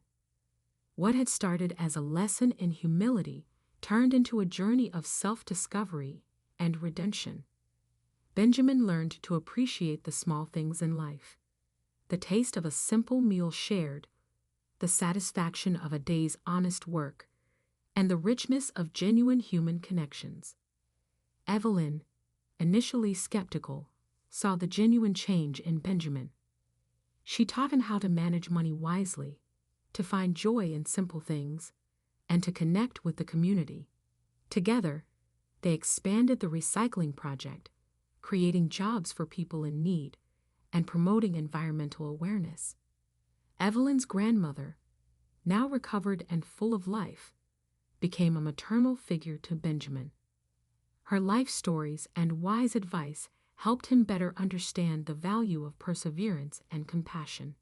What had started as a lesson in humility turned into a journey of self-discovery and redemption. Benjamin learned to appreciate the small things in life, the taste of a simple meal shared, the satisfaction of a day's honest work, and the richness of genuine human connections. Evelyn, initially skeptical, saw the genuine change in Benjamin. She taught him how to manage money wisely, to find joy in simple things, and to connect with the community. Together, they expanded the recycling project, creating jobs for people in need and promoting environmental awareness. Evelyn's grandmother, now recovered and full of life, became a maternal figure to Benjamin. Her life stories and wise advice helped him better understand the value of perseverance and compassion.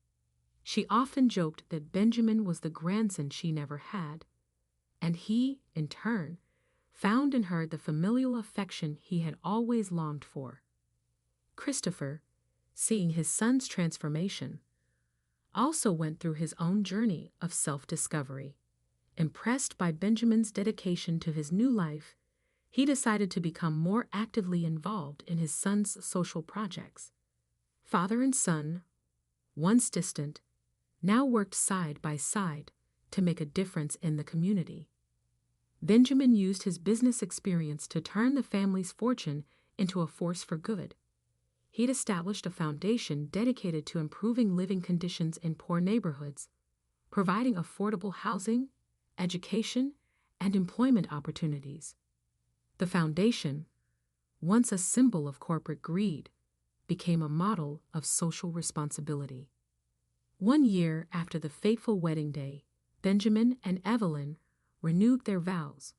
She often joked that Benjamin was the grandson she never had, and he, in turn, found in her the familial affection he had always longed for. Christopher, seeing his son's transformation, also went through his own journey of self-discovery. Impressed by Benjamin's dedication to his new life, he decided to become more actively involved in his son's social projects. Father and son, once distant, now worked side by side to make a difference in the community. Benjamin used his business experience to turn the family's fortune into a force for good. He'd established a foundation dedicated to improving living conditions in poor neighborhoods, providing affordable housing, education, and employment opportunities. The foundation, once a symbol of corporate greed, became a model of social responsibility. 1 year after the fateful wedding day, Benjamin and Evelyn renewed their vows.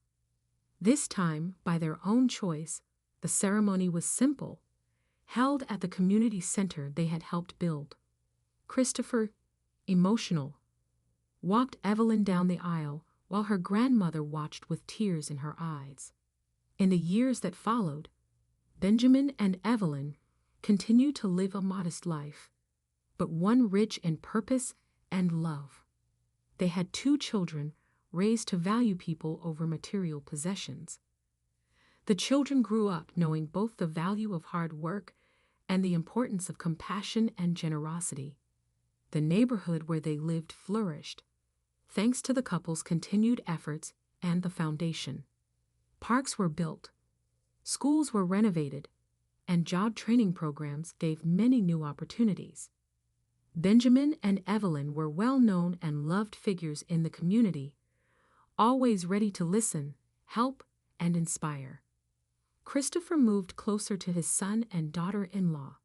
This time, by their own choice, the ceremony was simple, held at the community center they had helped build. Christopher, emotional, walked Evelyn down the aisle while her grandmother watched with tears in her eyes. In the years that followed, Benjamin and Evelyn continued to live a modest life, but one rich in purpose and love. They had 2 children raised to value people over material possessions. The children grew up knowing both the value of hard work and the importance of compassion and generosity. The neighborhood where they lived flourished, thanks to the couple's continued efforts and the foundation. Parks were built, schools were renovated, and job training programs gave many new opportunities. Benjamin and Evelyn were well-known and loved figures in the community, always ready to listen, help, and inspire. Christopher moved closer to his son and daughter-in-law.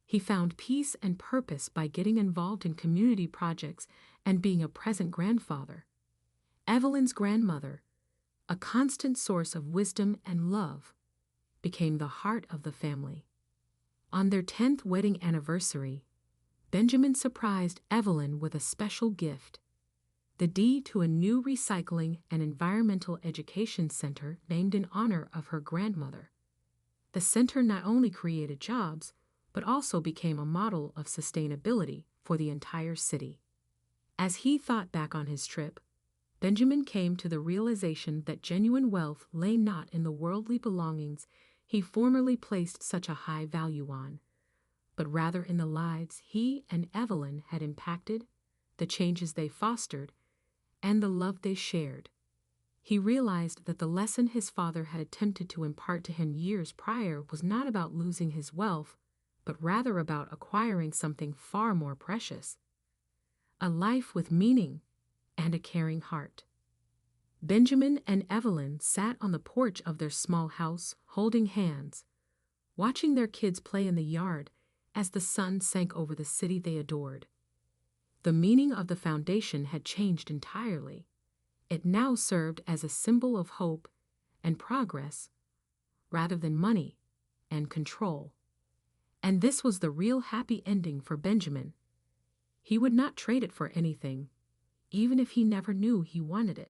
He found peace and purpose by getting involved in community projects and being a present grandfather. Evelyn's grandmother, a constant source of wisdom and love, became the heart of the family. On their 10th wedding anniversary, Benjamin surprised Evelyn with a special gift, the deed to a new recycling and environmental education center named in honor of her grandmother. The center not only created jobs, but also became a model of sustainability for the entire city. As he thought back on his trip, Benjamin came to the realization that genuine wealth lay not in the worldly belongings he formerly placed such a high value on, but rather in the lives he and Evelyn had impacted, the changes they fostered, and the love they shared. He realized that the lesson his father had attempted to impart to him years prior was not about losing his wealth, but rather about acquiring something far more precious: a life with meaning and a caring heart. Benjamin and Evelyn sat on the porch of their small house, holding hands, watching their kids play in the yard as the sun sank over the city they adored. The meaning of the foundation had changed entirely. It now served as a symbol of hope and progress rather than money and control. And this was the real happy ending for Benjamin. He would not trade it for anything, even if he never knew he wanted it.